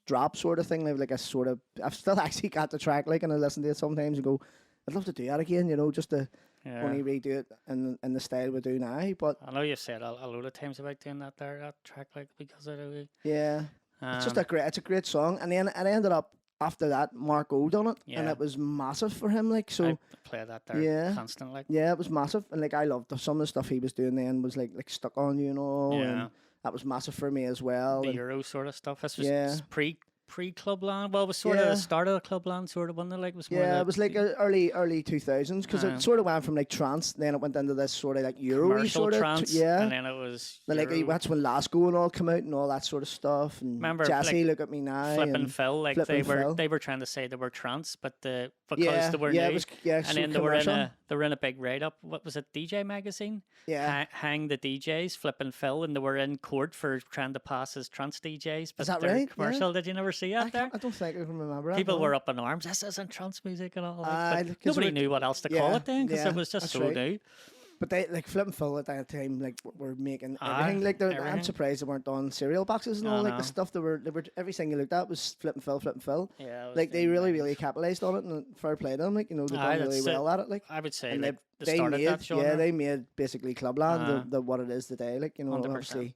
drop sort of thing. Like a sort of, I've still actually got the track, like, and I listen to it sometimes and go, I'd love to do that again, you know, just to only redo it in the style we do now. But I know you said a load of times about doing that track, like, because of the yeah, it's just it's a great song. And then it ended up after that, Mark O done it, and it was massive for him. Like, so I play that there constantly. Yeah, it was massive, and like I loved some of the stuff he was doing then was like Stuck on You, you know, and that was massive for me as well. The Euro sort of stuff. This was pre-Clubland. Well, it was sort of the start of the Clubland sort of one. Like, was more it was like early 2000s because it sort of went from like trance, then it went into this sort of like Euro sort of trance, and then it was like that's when Lasco and all come out and all that sort of stuff. And remember, Jesse, Look at Me Now, Flip and Phil, like they Phil. were trying to say they were trance, but because they were new, and so then they were in a big write up. What was it, DJ Magazine? Yeah, hang the DJs, Flip and Phil, and they were in court for trying to pass as trance DJs. But is that right? Commercial? Yeah. Did you never see that there? I don't think I can remember that. People were up in arms. This isn't trance music and all that. But nobody knew what else to call it then because it was just so new. But they like Flip and Phil at that time, like were making everything. Like I'm surprised they weren't on cereal boxes and all. Like the stuff they were everything you looked at was Flip and Phil. Yeah, like they really capitalized on it, and fair play to them. Like, you know, they done really well at it. Like, I would say, and like, they started made that genre. they made basically Clubland the what it is today. Like, you know, 100%. obviously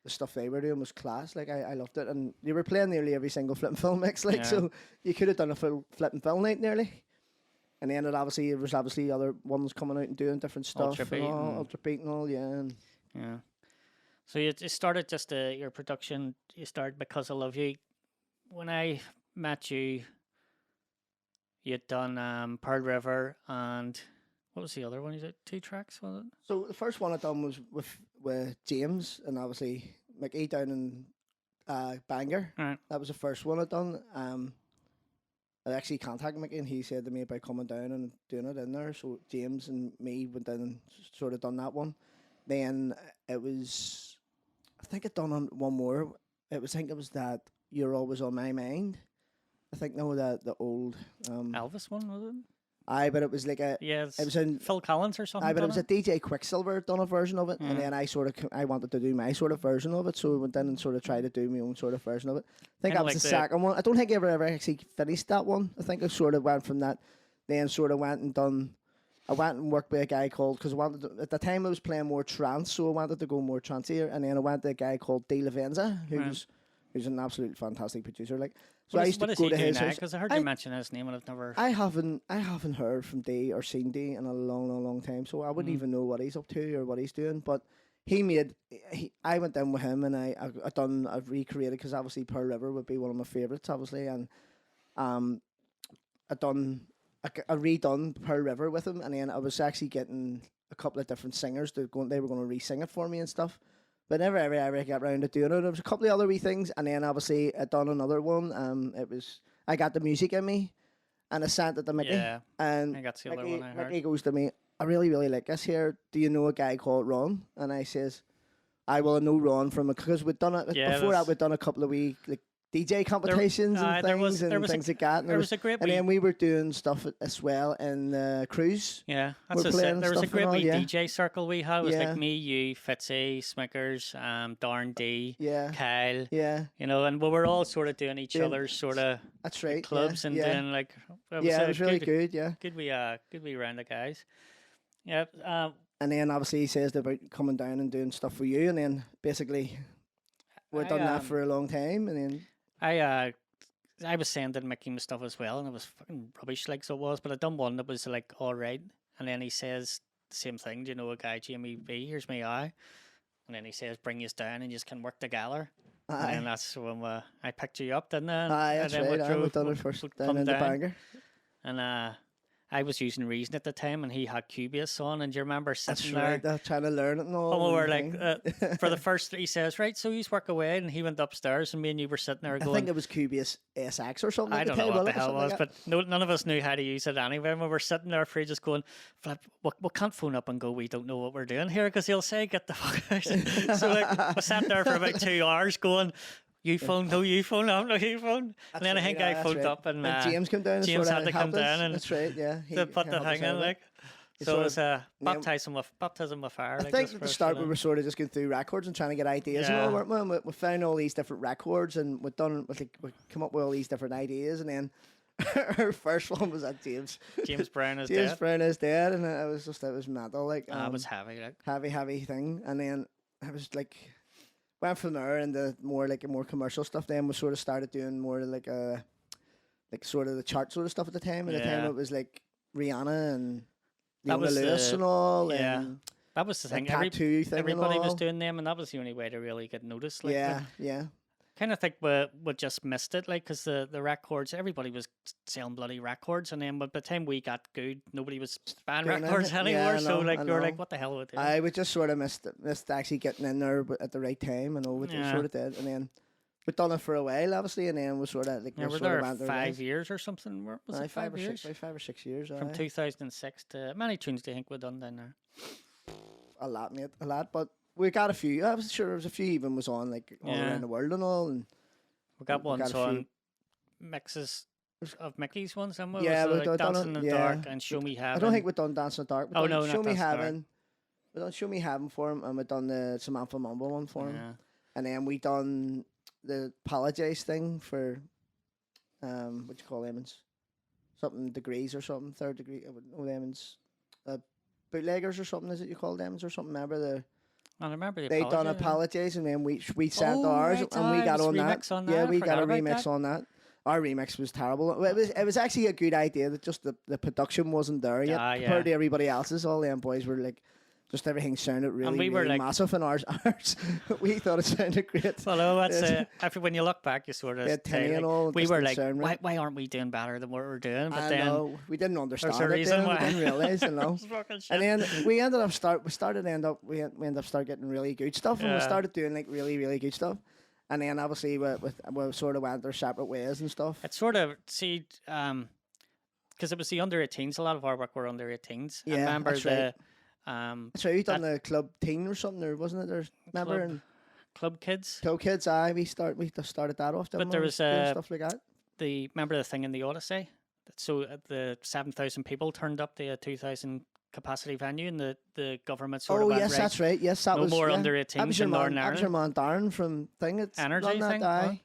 the stuff they were doing was class. Like, I loved it, and you were playing nearly every single Flip and Phil mix. Like, so you could have done a full Flip and Phil night nearly. And then there was obviously other ones coming out and doing different stuff. Ultra Beat and all, yeah. So you started just your production. You started Because I Love You. When I met you, you'd done Pearl River and what was the other one? You did 2 tracks, was it? So the first one I done was with James and obviously Mickey down in Bangor. Right. That was the first one I done. I actually contacted Mickey and he said to me about coming down and doing it in there. So James and me went down and sort of done that one. Then it was, I think I'd done one more. I think it was that You're Always on My Mind. I think the old Elvis one, was it? Aye, but it was like it was in Phil Collins or something. Aye, but it was a DJ Quicksilver done a version of it, and then I wanted to do my sort of version of it, so we went in and sort of tried to do my own sort of version of it. I think that was the second one. I don't think I ever actually finished that one. I think I sort of went from that, then sort of went and done. I went and worked with a guy called, because I wanted to, at the time I was playing more trance, so I wanted to go more tranceier, and then I went to a guy called De La Venza, who who's an absolute fantastic producer. Like, so What I is, used to what does go he to do his now? house. Because I heard you mention his name and I've never. I haven't heard from D or seen D in a long time, so I wouldn't even know what he's up to or what he's doing. But I went down with him and I've recreated, because obviously Pearl River would be one of my favourites, obviously, and I redone Pearl River with him, and then I was actually getting a couple of different singers they were going to re-sing it for me and stuff. But never ever got around to doing it. There was a couple of other wee things, and then obviously I done another one. I got the music in me, and I sent it to Mickey. Yeah, and I think that's the other one I heard. Mickey goes to me, I really like this here. Do you know a guy called Ron? And I says, I will know Ron from, because we'd done it before that. We'd done a couple of wee like DJ competitions and things like that. And there was a great and then we were doing stuff as well in the cruise. Yeah, that's We're it. playing There was a stuff great and all, wee yeah. DJ circle we had. It was Yeah. like me, you, Fitzy, Smickers, Darn D, Yeah. Kyle. Yeah, You know, and we were all sort of doing each Doing other's sort of that's right. clubs yeah, and yeah. doing like. It It was really good. Yeah. Good wee round of guys. Yeah. And then obviously he says about coming down and doing stuff for you, and then basically we've done that for a long time, and then I was sending Mickey my stuff as well, and it was fucking rubbish, like so it was. But I done one that was like all right, and then he says the same thing. Do you know a guy, Jamie B? Here's me eye, and then he says, "Bring you down, and you can work together." And then that's when I picked you up, didn't I? aye, And that's then right. We've done it first down in the Bangor. And I was using Reason at the time, and he had Cubase on. And do you remember That's sitting right. there? Trying to learn it and all. And we were and like, thing. for the first, he says, right, so you work away, and he went upstairs, and me and you were sitting there I going, think it was QBS SX or something. I at don't the know time, what the wasn't it? hell it was, Something like but none of us knew how to use it anyway. And we were sitting there for just going, Flip, we can't phone up and go, we don't know what we're doing here, because he'll say, get the fuck out. So like, we sat there for about 2 hours going, you phone, no you phone, no you phone. And then I think I phoned up and James came down. And James sort had of to come helped us. down and that's right. Yeah, to put the thing in, like. So it was baptism with fire. I like, think this at the first start one. we were sort of just going through records and trying to get ideas. Yeah. And all. We found all these different records, and we come up with all these different ideas, and then our first one was at James. James Brown is James dead. Brown is dead, and it was mental, like It was heavy, like. heavy thing. And then I was like, went from there into more commercial stuff. Then we sort of started doing more like sort of the chart sort of stuff at the time. At the time Yeah. it was like Rihanna and That Leona was Lewis the- and all. yeah. And That was the the thing. tattoo thing. Everybody and was all. doing them, and that was the only way to really get noticed. Like, Yeah. Kind of think we just missed it, like, because the records, everybody was selling bloody records, and then by the time we got good, nobody was buying Doing it. records Yeah, anymore. I So know, like I you were know. like, what the hell would I would just sort of missed actually getting in there at the right time, and all. We Yeah. sort of did, and then we've done it for a while, obviously, and then we sort of like Yeah, we we're sort of there went our 5 ways. years or something. Was it 5 years? 5 or 6 years. From aye. 2006 to many tunes do you think we've done down there? A lot, mate, a lot. But we got a few. I was sure there was a few even was on like all Yeah. around the world and all. And We got We ones got a on few. mixes of Mickey's ones, and Yeah, was we've like done Dancing it, in the yeah. Dark and Show Me Heaven. I don't think we've done Dance in the Dark. Oh, no, not Show Me Dance in the Dark. Heaven. We done Show Me Heaven for him, and we done the Samantha Mumble one for him, Yeah. and then we done the Apologize thing for what you call them? Something degrees or something, third degree. No, lemons. Bootleggers or something is it you call them or something? Remember I remember they done Apology, Apologize, and then we sent Oh, ours right, and we aye, got was on that. remix on Yeah, that, I we got forgot a about remix that. on that. Our remix was terrible. It was actually a good idea that just the production wasn't there yet Ah, compared yeah. to everybody else's. All them boys were like, just everything sounded really, we were really like- massive, and ours we thought it sounded great. Well, no, that's Yes. after when you look back, you sort of Yeah, say, tinny like, and all, we just were didn't like, sound right. why aren't we doing better than what we're doing? But I then know we didn't understand a it. reason Then. why. We didn't realize, you know. It's fucking shit. And then we ended up we ended up start getting really good stuff, and we Yeah. started doing like really, really good stuff. And then obviously we sort of went our separate ways and stuff. It's sort of because it was the under 18s. A lot of our work were under 18s. I Yeah, remember that's the So you done the club teen or something, or wasn't it? Or remember Club and Club Kids. Toe Kids? We just started that off. But there was doing stuff like that. Remember the thing in the Odyssey. So the 7,000 people turned up to a 2,000 capacity venue, and the government sort of Oh went, yes, right, that's right. Yes, that no was more yeah. under That 18s was your in man. Northern That was your Ireland. man Darren from thing. It's Energy run that thing.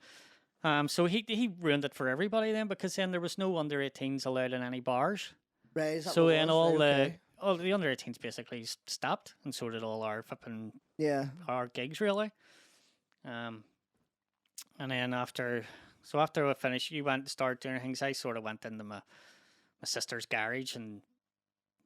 aye. So he ruined it for everybody then, because then there was no under 18s allowed in any bars. Right, is that So what it then was? Right, okay. all the under 18s basically stopped, and so did all our flipping Yeah. our gigs really. And then after we finished, you went to start doing things. I sort of went into my sister's garage and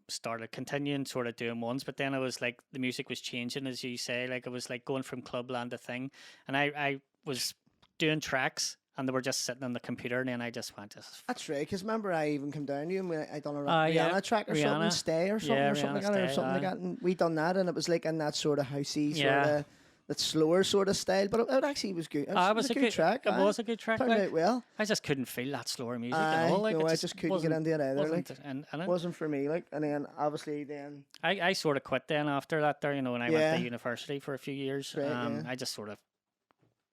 started continuing sort of doing ones, but then it was like the music was changing, as you say, like it was like going from clubland to thing, and I was doing tracks and they were just sitting on the computer, and then I just went to That's right, because remember I even come down to you and I done a yeah, Rihanna track or something, Rihanna. Stay or something, Yeah, or something like Rihanna that, or Stay, something like aye. that, and we done that, and it was like in that sort of housey sort Yeah. of that slower sort of style, but it actually was good. It was, a good track. It was a good track. Turned Like, out well. I just couldn't feel that slower music Aye, at all. Like, no, it I just couldn't get wasn't- into it either. wasn't- Like, and it wasn't for me. Like, and then obviously then I sort of quit then after that there, you know, when I went Yeah. to university for a few years. Right, yeah. I just sort of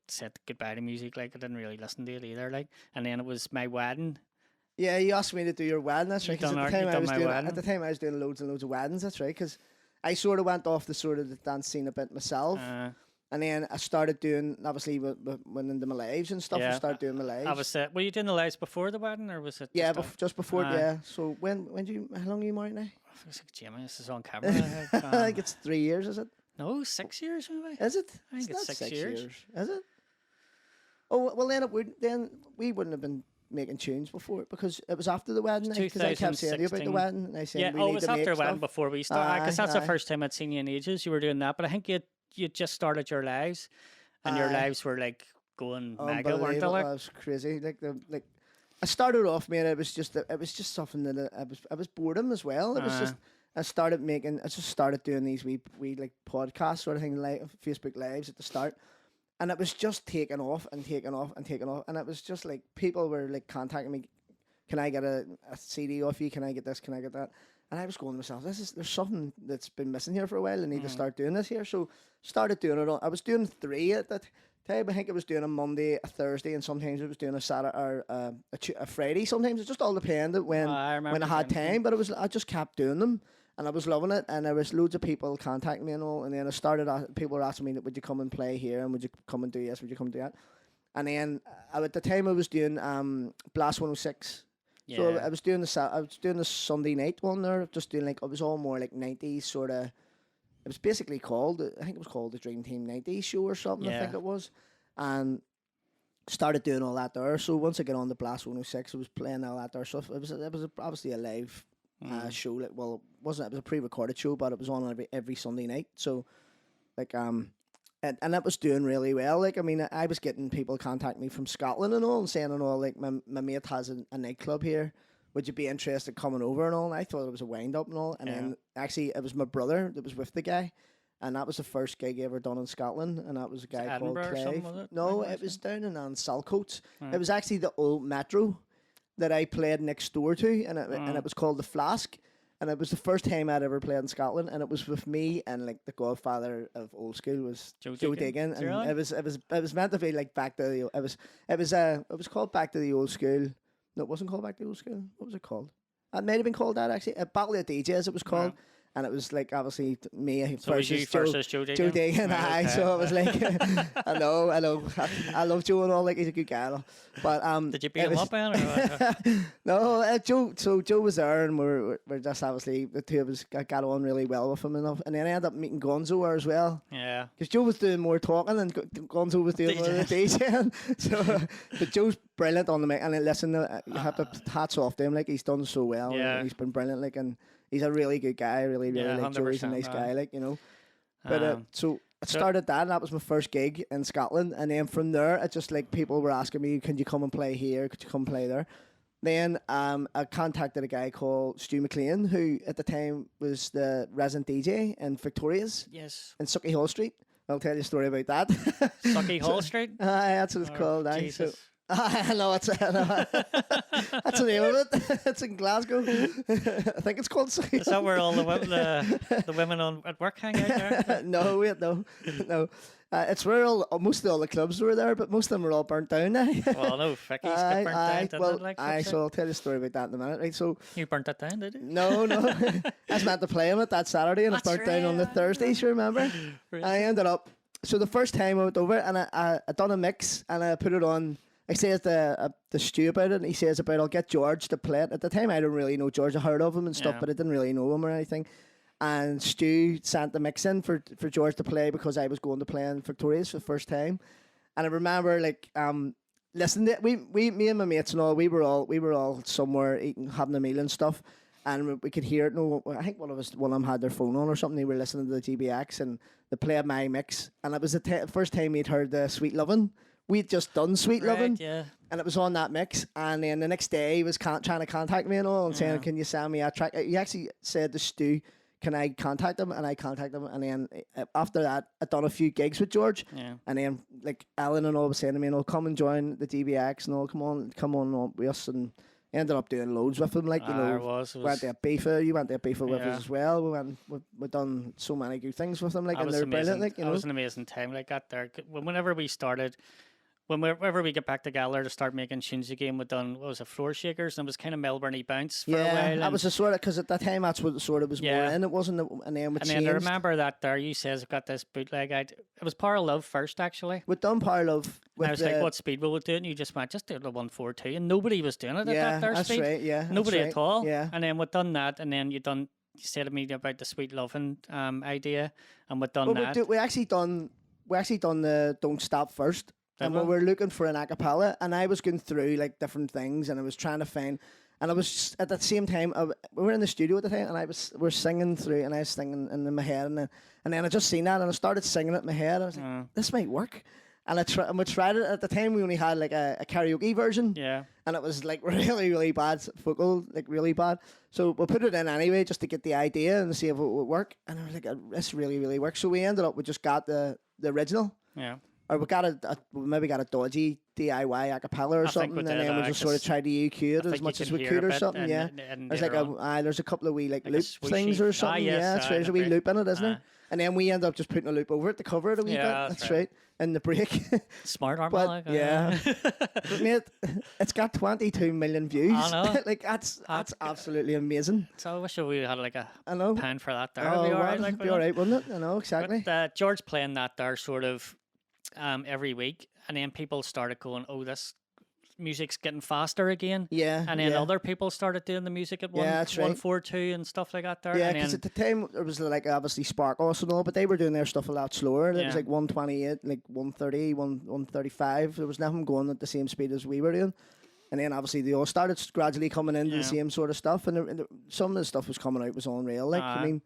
said goodbye to music. Like, I didn't really listen to it either. Like, and then it was my wedding. yeah, you asked me to do your wedding. That's right. 'Cause done at our- the time you I done was my doing wedding. at the time I was doing loads and loads of weddings. That's right. Because I sort of went off the sort of the dance scene a bit myself. And then I started doing, obviously, went into my lives and stuff. I Yeah. started doing my lives. I was. Were you doing the lives before the wedding, or was it? yeah, just just before, Aye. yeah. So when do you, how long are you married now? I was like, Jimmy, this is on camera. I think it's 3 years, is it? No, 6 years maybe. Is it? I think it's not 6 years. Is it? Oh, well, then we wouldn't have been making tunes before because it was after the wedding. Because I kept saying to you about the 2016. wedding, and I said Yeah, we it need was to after make wedding stuff. before we started. Because that's the Aye. first time I'd seen you in ages. You were doing that, but I think you just started your lives, and your Aye. lives were like going mega, weren't they? Unbelievable. Like? That was crazy. Like I started off, man. It was just something that I was boredom as well. It was just I just started doing these wee like podcasts sort of thing, like Facebook lives at the start. And it was just taking off and taking off and taking off. And it was just like people were like contacting me, can I get a CD off you? Can I get this? Can I get that? And I was going to myself, there's something that's been missing here for a while. I need to start doing this here. So started doing it. I was doing 3 at that time. I think it was doing a Monday, a Thursday, and sometimes it was doing a Saturday or a Friday. Sometimes it just all depended when I remember when I had doing them. time. But I just kept doing them. And I was loving it, and there was loads of people contacting me and all. And then I started, people were asking me, would you come and play here, and would you come and do this, would you come and do that? And then at the time I was doing Blast 106. Yeah. So I was doing the Sunday night one there, just doing like, it was all more like 90s sort of. It was basically called, I think it was called the Dream Team 90s show or something, I think Yeah. it was. And started doing all that there. So once I got on the Blast 106, I was playing all that there stuff. It was obviously a live show. Like, well, it wasn't. It was a pre-recorded show, but it was on every Sunday night. So, like, and that was doing really well. Like, I mean, I was getting people contact me from Scotland and all, and saying and all, like, my mate has a nightclub here. Would you be interested coming over and all? And I thought it was a wind up and all. And then actually, it was my brother that was with the guy. And that was the first gig ever done in Scotland, and that was a guy called Edinburgh or Clive. something, was it? No, Like it that, was down in Saltcoats. Right. It was actually the old Metro that I played next door to, and it was called the Flask, and it was the first time I'd ever played in Scotland, and it was with me and like the godfather of old school was Joe Joe Diggin. Diggin, and Really? it was meant to be like back to the it was called Back to the Old School. No, it wasn't called Back to the Old School. What was it called? It might have been called that actually. Battle of the DJs it was called. Right. And it was like obviously me So it was you versus Joe Diggin? Joe Diggin, Right, aye. okay. So it was like, I know, I love Joe and all. Like he's a good guy, and all. But Did you beat it him was- up, Ben? Or what? No, Joe. So Joe was there, and we're just obviously the two of us got on really well with him, and then I ended up meeting Gonzo there as well. Yeah. Because Joe was doing more talking and Gonzo was doing more of the DJing. So, but Joe's brilliant on the mic. And listen, you have to hats off to him. Like, he's done so well. Yeah. He's been brilliant. Like, and he's a really good guy. Really Yeah, like Joe. He's a 100%, nice aye. guy, like, you know. But so I so- started that, and that was my first gig in Scotland. And then from there, it just like people were asking me, can you come and play here? Could you come play there? Then I contacted a guy called Stu McLean, who at the time was the resident DJ in Victoria's Yes. in Sucky Hall Street. I'll tell you a story about that. Sucky Hall Street? Aye, that's what it's Oh, called. Aye. So, Jesus. I know that's that's the name of it. It's in Glasgow. I think it's called Sucky. Is that where all the women at work hang out there? No, wait, no. It's where most of all the clubs were there, but most of them were all burnt down now. Well, no, Vicky's got burnt down, didn't well, it? Like, aye, what's it? so I'll tell you a story about that in a minute. Right, so You burnt that down, did you? no, I was meant to play him at that Saturday, and it That's burnt down on the right, Thursdays. You remember? Really? I ended up. So the first time I went over, and I done a mix, and I put it on. I says the Stu about it, and he says about I'll get George to play it. At the time, I didn't really know George. I heard of him and stuff, Yeah. but I didn't really know him or anything. And Stu sent the mix in for George to play because I was going to play in Victoria's for the first time. And I remember like listen, me and my mates and all, we were all somewhere eating, having a meal and stuff, and we could hear it. No, I think one of them had their phone on or something. They were listening to the GBX and they played my mix, and it was the first time we'd heard the Sweet Lovin'. We'd just done Sweet Lovin', yeah. and it was on that mix. And then the next day, he was trying to contact me and all, and saying, "Can you send me a track?" He actually said to Stu, "Can I contact him?" And I contacted him, and then after that, I done a few gigs with George. Yeah. And then like Alan and all was saying to me, "Oh, come and join the DBX and all. Come on with us." And ended up doing loads with him. Like you know, went to Ibiza. You went to Ibiza with us as well. We done so many good things with them. Like and they're brilliant. Like you know, it was an amazing time. Like that there. Whenever we started. Whenever we get back together to start making tunes again, we done what was it, Floor Shakers, and it was kind of Melbourne-y bounce for a while. Yeah, that was a sort of because at that time that's what sort of was more in. It wasn't, and then I remember that there. You says I've got this bootleg. It was Power of Love first, actually. We'd done Power of Love. I was like, what speed will we do it? And you just went, just do the 142, and nobody was doing it at that there that's speed. Right, yeah, nobody at all. Yeah, and then we'd done that, and then you said to me about the Sweet Lovin' idea, and we'd done that. We actually done the Don't Stop first. And we were looking for an acapella, and I was going through like different things, and I was trying to find, and I was at the same time we were in the studio at the time, and we're singing through, and I was singing in my head, and then I just seen that, and I started singing it in my head. And I was like, this might work, and we tried it. At the time, we only had like a karaoke version, and it was like really really bad vocal, like really bad. So we put it in anyway, just to get the idea and see if it would work. And I was like, this really really works. So we ended up we just got the original. Yeah. Or we maybe got a dodgy DIY acapella or something, and then we just sort of tried to EQ it as much as we could or something. Yeah, there's like there's a couple of wee like loop things or something. Yes, there's a wee loop in it, isn't there? And then we end up just putting a loop over it to cover it a wee bit. That's right. In the break. Smart, aren't we? Yeah. But mate, it's got 22 million views. I know. Like that's absolutely amazing. So I wish we had like a pen for that there. Oh, it'd be alright. It'd be alright, wouldn't it? I know exactly. But, George playing that there sort of. Every week, and then people started going, "Oh, this music's getting faster again." Yeah, and then other people started doing the music at 142 and stuff like that. There, yeah, because at the time it was like obviously Sparkles and all, but they were doing their stuff a lot slower. It was like 128, like 130, 135. There was nothing going at the same speed as we were doing. And then obviously they all started gradually coming into the same sort of stuff, and some of the stuff was coming out was unreal. Like I mean,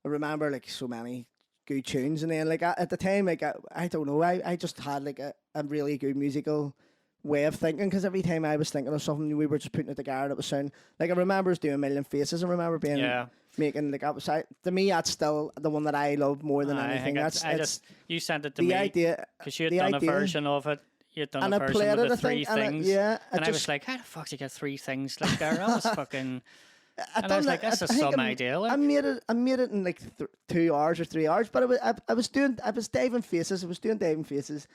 I remember like so many good tunes, and then like at the time, like I don't know, I just had like a really good musical way of thinking, because every time I was thinking of something, we were just putting it together. It was sound like I remember us doing A Million Faces. I remember being making like to me that's still the one that I love more than anything. You sent it to the me idea because you had done a version of it. You'd done a version with the three things, and I was like, how the fuck do you get three things like there? I was fucking. And I was like, this is some idea. Like. I made it in like 2 hours or 3 hours, but I was diving faces. I was doing diving faces,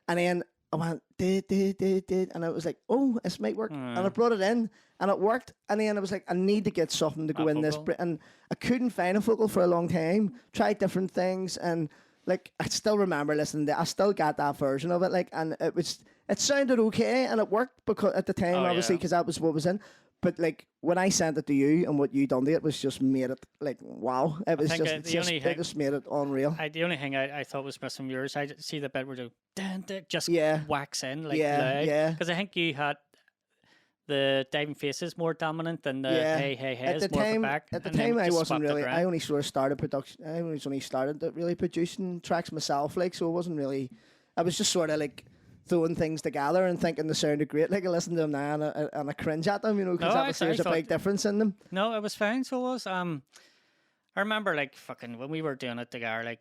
and then I went did, and I was like, oh, this might work, and I brought it in, and it worked. And then I was like, I need to get something to go in this, and I couldn't find a vocal for a long time. Tried different things, and like I still remember listening to it. I still got that version of it, like, and it sounded okay, and it worked because at the time, obviously, because that was what was in. But like when I sent it to you and what you done to it was just made it like wow. It was it just made it unreal. The only thing I thought was missing yours. I see the bit where you just wax in like because I think you had the diving faces more dominant than the hey at the time. Back, at the time, I wasn't really. I only sort of started production. I only started really producing tracks myself. Like so, it wasn't really. I was just sort of like. Throwing things together and thinking they sounded great. Like I listen to them now and I cringe at them, you know, because obviously there's a big difference in them. No, it was fine. So it was. I remember like fucking when we were doing it together, like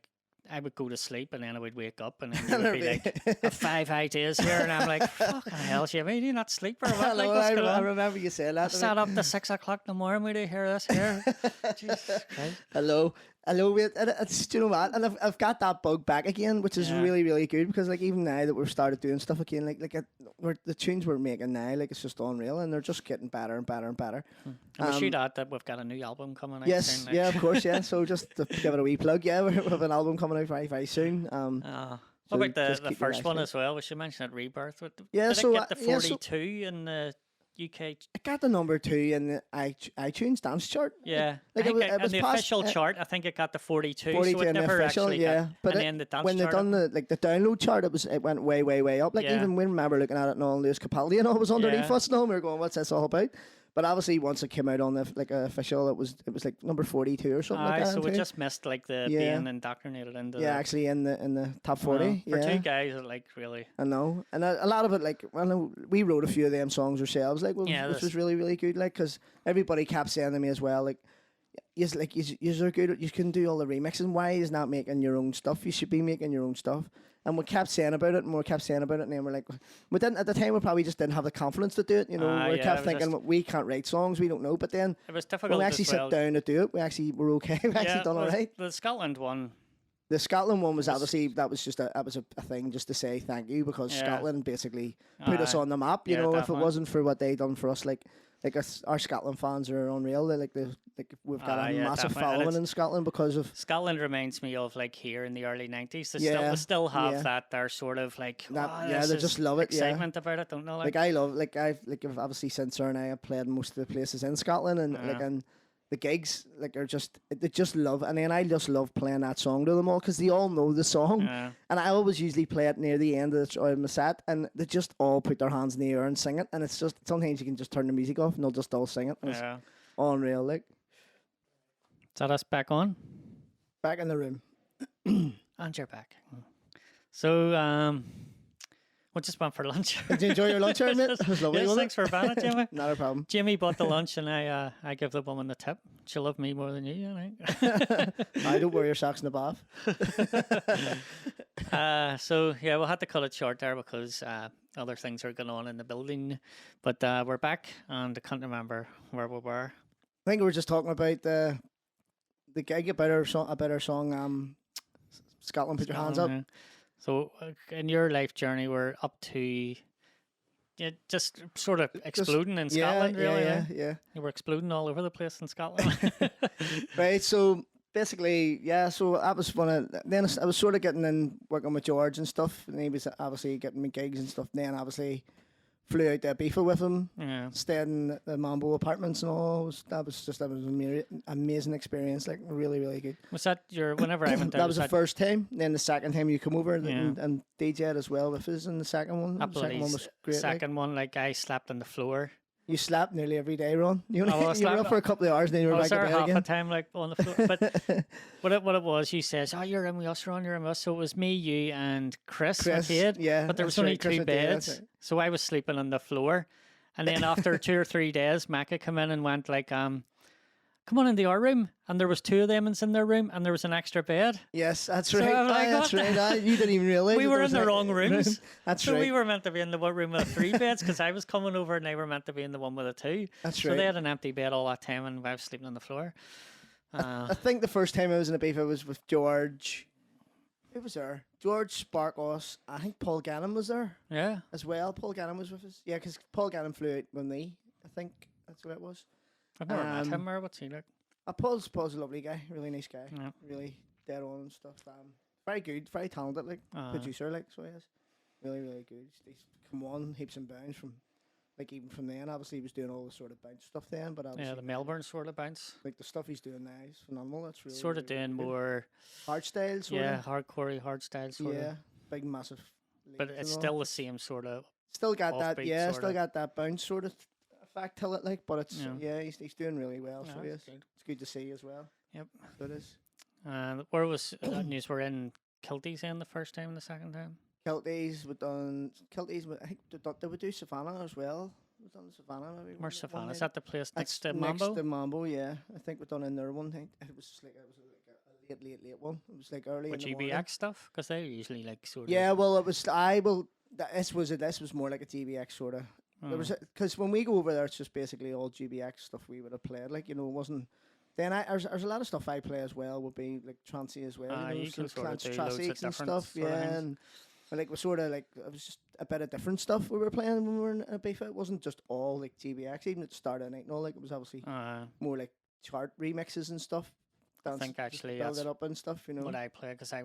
I would go to sleep and then I would wake up and then you would be like 5 ideas here and I'm like, fucking hell, Jimmy, do you not sleep or what? Like, I remember you saying that. I sat up to 6 o'clock in the morning. We did hear this here. Jesus Christ. Hello, wait, it's, do you know what? And I've got that bug back again, which is really, really good because like even now that we've started doing stuff again, like the tunes we're making now, like it's just unreal and they're just getting better and better and better. And we should add that we've got a new album coming out. Yes, soon, yeah, of course, yeah. So just to give it a wee plug, yeah, we have an album coming out very, very soon. What about the first one as well? We should mention it, Rebirth. Did it get the 42 in the UK? It got the number 2 in the iTunes dance chart. Yeah, Like I think it was in the past, official chart, I think it got the 42. 42 So it in the never official, actually yeah. got. But And then the dance when they chart. done the download chart, it went way, way, way up. Like Yeah. even we remember looking at it and all, Lewis Capaldi and all was underneath Yeah. us. And all, we were going, "What's this all about?" But obviously, once it came out on the official, it was like number 42 or something like that. So we too. just missed like the Yeah. being indoctrinated into. Yeah, the, actually in the top 40. for yeah. two guys, that like really. I know, and a lot of it, like, we wrote a few of them songs ourselves, like, which was really, really good, like, because everybody kept saying to me as well, like, you're good, you can do all the remixes. Why is not making your own stuff? You should be making your own stuff. And we kept saying about it, and and then we're like, we didn't at the time. We probably just didn't have the confidence to do it. You know, we kept thinking we can't write songs, we don't know. But then it was difficult. when we actually as well. sat down to do it, we actually were okay. We actually done all right. The Scotland one. The Scotland one was obviously that was a thing just to say thank you, because Scotland basically put us on the map. You know, definitely. if it wasn't for what they done for us, like our Scotland fans are unreal. We've got a massive definitely. following in Scotland because of Scotland. Reminds me of like here in the early 90s. Yeah, They still have yeah. that. They're sort of like they just love it. Yeah. Excitement about it, don't they? Like I love I've obviously since Sir and I have played most of the places in Scotland, and and the gigs are just they just love, and then I just love playing that song to them all because they all know the song, and I always usually play it near the end of the set, and they just all put their hands in the air and sing it, and it's just sometimes you can just turn the music off and they'll just all sing it. And it's unreal, like. Is that us back on? Back in the room. And you're back. So we just went for lunch. Did you enjoy your lunch, mate? It was lovely, yes, wasn't thanks for buying it, Jimmy. Not a problem. Jimmy bought the lunch, and I give the woman the tip. She loved me more than you, I think. I don't wear your socks in the bath. So yeah, we'll have to cut it short there because other things are going on in the building. But we're back, and I can't remember where we were. I think we were just talking about the gig, about our song, Scotland, Put Your Hands Up. Yeah. So in your life journey, we're up to just sort of exploding in Scotland, really. Yeah. You were exploding all over the place in Scotland. Right, so basically, so I was then I was sort of getting in working with George and stuff, and he was obviously getting me gigs and stuff. And then obviously flew out to Ibiza with him, stayed in the Mambo apartments and all. That was an amazing experience, like really, really good. Was that whenever I went there? That was the first time. Then the second time you come over and DJ'd as well with us in the second one. The second one was great. Second one, like I slept on the floor. You slept nearly every day, Ron. You were up for a couple of hours, and then you were back to bed half again. the time, like on the floor. But what it was, you says, "Oh, you're in with us, Ron. You're in with us." So it was me, you, and Chris McCabe. Yeah, but there was only two beds, so I was sleeping on the floor. And then after 2 or 3 days, Macca came in and went like, "Come on into our room," and there was 2 of them in their room, and there was an extra bed. Yes, that's So right. I was like, That's right. You didn't even realize we were in the wrong rooms. That's so right. we were meant to be in the room with 3 beds because I was coming over and they were meant to be in the one with the 2. That's so right. they had an empty bed all that time, and I was sleeping on the floor. I think the first time I was in Ibiza was with George. Who was there? George, Sparkos. I think Paul Gannon was there Yeah. as well. Paul Gannon was with us. Yeah, because Paul Gannon flew out with me. I think that's what it was. I've never met him, or what's he like? Paul's a lovely guy, really nice guy, Yeah. really dead on and stuff. Very good, very talented, like producer, like so he is. Really, really good. He's come on heaps and bounds from, like even from then. Obviously, he was doing all the sort of bounce stuff then, but obviously, The Melbourne sort of bounce. like the stuff he's doing now is phenomenal. That's really Sort of really, doing really good. more, Hard style, sort of. hardcore, hard style sort Yeah, of. big massive. But leads it's and all. still the same sort of. Still got that, offbeat still sorta. got that bounce sort of effect to it, like. But it's Yeah. he's doing really well. Yeah, so he that's is. good. It's good to see as well. Yep. So it is. And where was that news? We're in Kilties in the first time and the second time. Kilties, I think they would do Savannah as well. We've done Savannah maybe. Where's one Savannah? Is night. that the place That's next to Mambo? Next to Mambo, yeah. I think we've done in there one thing. It was like a late one. It was like early With in the morning. GBX stuff? Because they're usually like sort Yeah, of. well, it was. This was more like a GBX sort of. There was because when we go over there, it's just basically all GBX stuff we would have played. Like it wasn't. Then there's a lot of stuff I play as well. Would be like trancey as well. You can sort of do loads of classics and different stuff. sort of Yeah, things. and like we're sort of like it was just a bit of different stuff we were playing when we were in Ibiza. It wasn't just all like GBX. Even at the start of the night, and all like it was obviously more like chart remixes and stuff. I dance, think actually build that's it up and stuff. You know. what I played because I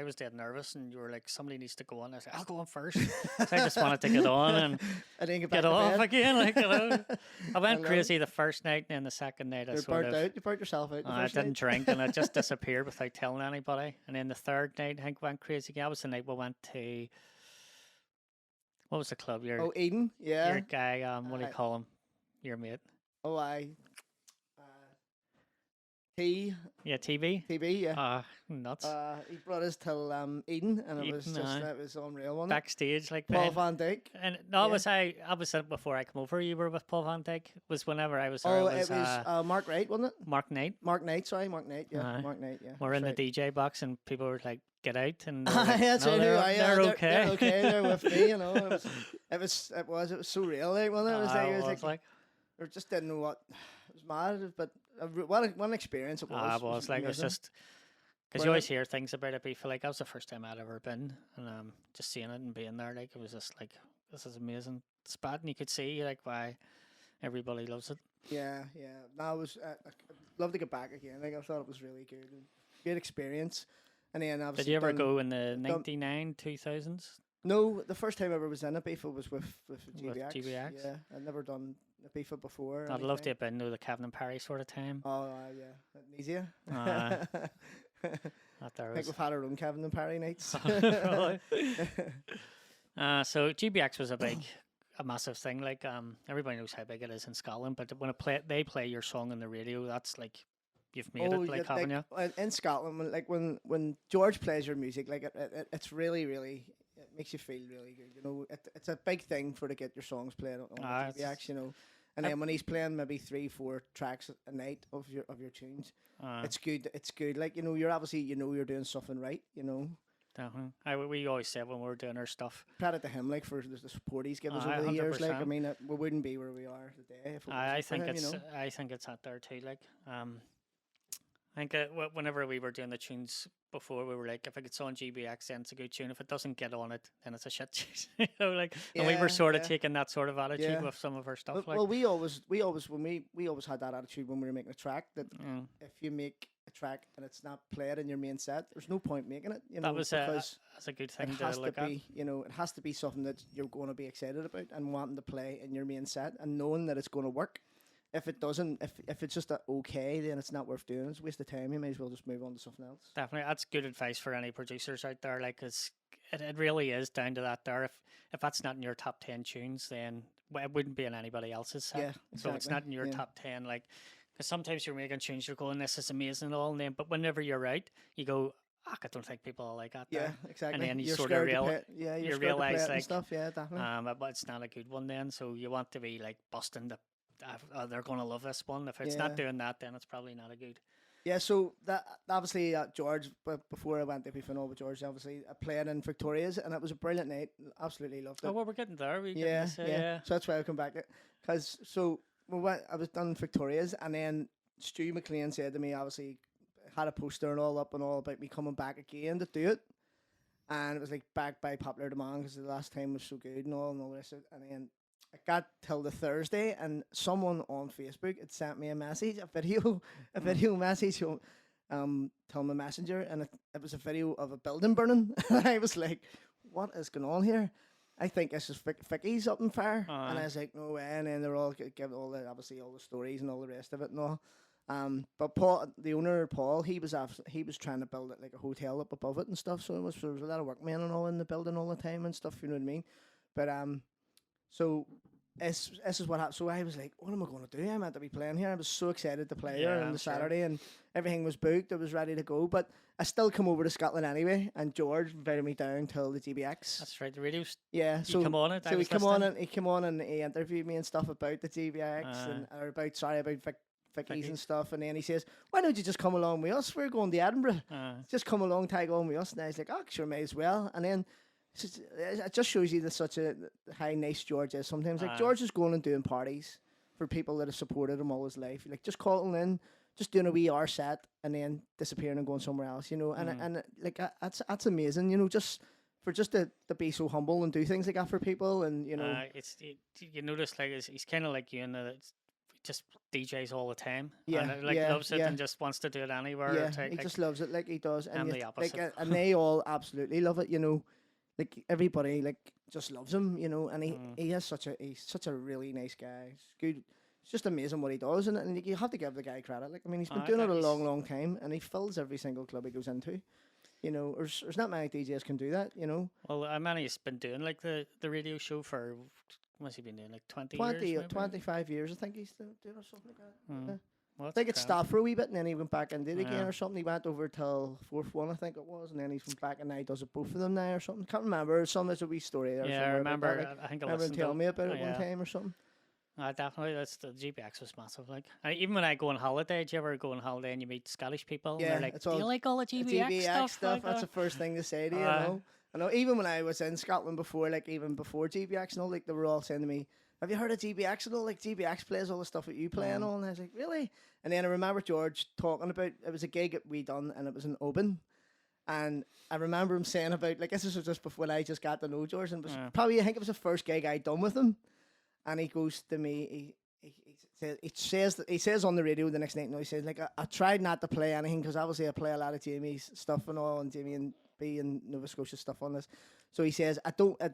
was dead nervous and you were like somebody needs to go on. I said I'll go on first. So I just wanted to get on and I didn't get to off bed. again. Like I went love crazy the first night and then the second night I You're sort burnt of. out. You burnt yourself out. I didn't drink and I just disappeared without telling anybody. And then the third night I think went crazy. That was the night we went to. What was the club? Your Eden. Yeah. your guy. What do you call him? Your mate. Oh, T. Yeah, TV. TV. Yeah. Nuts. He brought us till Eden, and it was Eden, just aye. it was unreal, wasn't it? Backstage, like Paul man. Van Dyke. And no, Yeah. was I was before I come over. You were with Paul Van Dyke. Was whenever I was there. Oh, it was Mark Wright, wasn't it? Mark Knight. Mark Knight. Sorry, Mark Knight. Yeah, Aye. Mark Knight. Yeah. We're in that's the DJ box and people were like, "Get out!" And they were right. like, That's no, right. they're okay. They're okay. They're with me. You know, it was so real. Like, wasn't it? It was like we just didn't know what. It was mad, but what an experience it was. It was like it was amazing. just because you always hear things about it. But you feel like that was the first time I'd ever been, and just seeing it and being there, like it was just like this is amazing spot, and you could see like why everybody loves it. Yeah. That was. I'd love to get back again. Like I thought it was really good, and good experience. And then Did you ever go in the 99, 2000s? No, the first time I ever was in a BIFA was with GBX. GBX? Yeah, I'd never done a BIFA before. I'd love to have been the Kevin and Perry sort of time. Oh, yeah, easier. That there I think was. we've had our own Kevin and Perry nights. Really? So GBX was a massive thing. Like everybody knows how big it is in Scotland, but when they play your song on the radio, that's like you've made it. Like haven't you? In Scotland, when George plays your music, like it's really, really. It makes you feel really good, you know. It's a big thing to get your songs played on GBX, you know. And then when he's playing maybe 3-4 tracks a night of your tunes, it's good. It's good. Like you know, you're obviously you're doing something right, you know. Definitely. We always said when we were doing our stuff. Credit to him, like for the support he's given us over the years. Like I mean, we wouldn't be where we are today if it wasn't for him, you know? I think it's out there too. Like I think whenever we were doing the tunes before, we were like, if it's on GBX, then it's a good tune. If it doesn't get on it, then it's a shit tune. You know, like, and we were sort of taking that sort of attitude with some of our stuff. Well, we always had that attitude when we were making a track that if you make a track and it's not played in your main set, there's no point making it. You know, that was that's a good thing to look at. You know, it has to be something that you're going to be excited about and wanting to play in your main set and knowing that it's going to work. If it doesn't, if it's just okay, then it's not worth doing. It's a waste of time. You may as well just move on to something else. Definitely, that's good advice for any producers out there. Like, it really is down to that. There, if that's not in your top 10 tunes, then it wouldn't be in anybody else's set. Yeah, exactly. So it's not in your top 10. Like, because sometimes you're making tunes, you're going, "This is amazing," and all, and then, but whenever you're out, you go, "I don't think people will like that." Yeah, there. exactly. And then you're sort of you realize like stuff. Yeah, definitely. but it's not a good one then. So you want to be like busting the. They're going to love this one. If it's not doing that, then it's probably not a good. Yeah, so that obviously George, but before I went to final with George, obviously I played in Victoria's and it was a brilliant night. Absolutely loved it. Oh, well, we're getting there. Yeah. So that's why I come back. Because I was done in Victoria's and then Stu McLean said to me, obviously had a poster and all up and all about me coming back again to do it. And it was like back by popular demand because the last time was so good and all the rest of it. And then I got till the Thursday, and someone on Facebook had sent me a message, a video message, tell my messenger, and it was a video of a building burning. And I was like, "What is going on here?" I think this is Vicky's up in fire, and I was like, "No way!" And then they're all giving all the stories and all the rest of it and all. But Paul, the owner, he was trying to build it like a hotel up above it and stuff. So there was a lot of workmen and all in the building all the time and stuff. You know what I mean? But so this is what happened. So I was like, what am I going to do? I'm meant to be playing here. I was so excited to play here on the Saturday and everything was booked. I was ready to go. But I still come over to Scotland anyway. And George invited me down till the GBX. That's right, the radio. Yeah. So come on it. So he came on and he interviewed me and stuff about the GBX or about Vicky's and stuff. And then he says, why don't you just come along with us? We're going to Edinburgh. Just come along, tag on with us. And I was like, oh, sure, may as well. And then it just shows you that such a how nice George is sometimes. Like George is going and doing parties for people that have supported him all his life. Like just calling in, just doing a wee hour set and then disappearing and going somewhere else, you know. And like that's amazing, you know, just to be so humble and do things like that for people. And you know, you notice like he's kind of like you in that just DJs all the time. Yeah, And like yeah, loves it yeah. and just wants to do it anywhere. Yeah, Take, he like, just loves it, like he does, I'm and the opposite. and they all absolutely love it. You know, like everybody like just loves him. You know, and he's such a really nice guy. He's good. It's just amazing what he does, and you have to give the guy credit. Like I mean, he's been doing it a long time, and he fills every single club he goes into. You know, there's not many DJs can do that. You know. Well, Manny's been doing like the radio show for what's he been doing, like 20 years, maybe? 25 years, I think he's doing or something like that. Yeah. Well, I think it grand. stopped for a wee bit, and then he went back and did it again Yeah. or something. He went over till fourth one, I think it was, and then he's went back and now he does it both of them now or something. Can't remember. There's a wee story there. Yeah, I somewhere about remember. that, like, I think I remember him listened telling me about it yeah. one time or something. Definitely, that's the GBX was massive. Like, even when I go on holiday, do you ever go on holiday and you meet Scottish people? Yeah, and they're like, it's do you all like all the GBX stuff? Like, that's the first thing to say to you. I know. Even when I was in Scotland before, like even before GBX and all, like they were all saying to me, "Have you heard of GBX and all? Like GBX plays all the stuff that you play and all." And I was like, "Really?" And then I remember George talking about it was a gig that we done and it was in Oban. And I remember him saying about like this was just before I just got to know George, and it was probably I think it was the first gig I'd done with him. And he goes to me, he says on the radio the next night, he says like I tried not to play anything because obviously I play a lot of Jamie's stuff and all, and Jamie and B and Nova Scotia stuff on this. So he says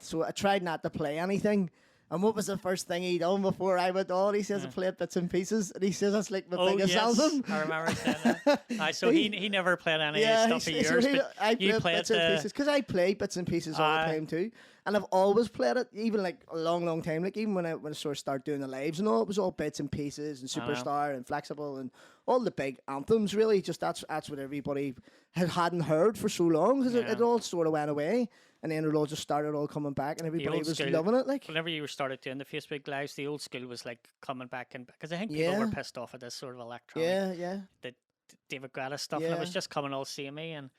so I tried not to play anything. And what was the first thing he done before I went on? He says I played bits and pieces, and he says that's like my biggest album. I remember saying that. So he never played any stuff of yours, but I you played bits and pieces because I play bits and pieces all the time too, and I've always played it, even like a long time. Like even when I sort of started doing the lives and all, it was all bits and pieces and Superstar and Flexible and all the big anthems. Really, just that's what everybody hadn't heard for so long because it all sort of went away. And then it all just started all coming back, and everybody was loving it. Like whenever you started doing the Facebook lives, the old school was like coming back, and because I think people were pissed off at this sort of electronic, the David Guetta stuff, and it was just coming all samey, and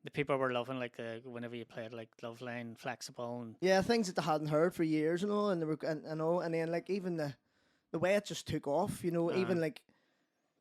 the people were loving like whenever you played like Love Line, Flexible, and things that they hadn't heard for years and all, and they were and then like even the way it just took off, even like.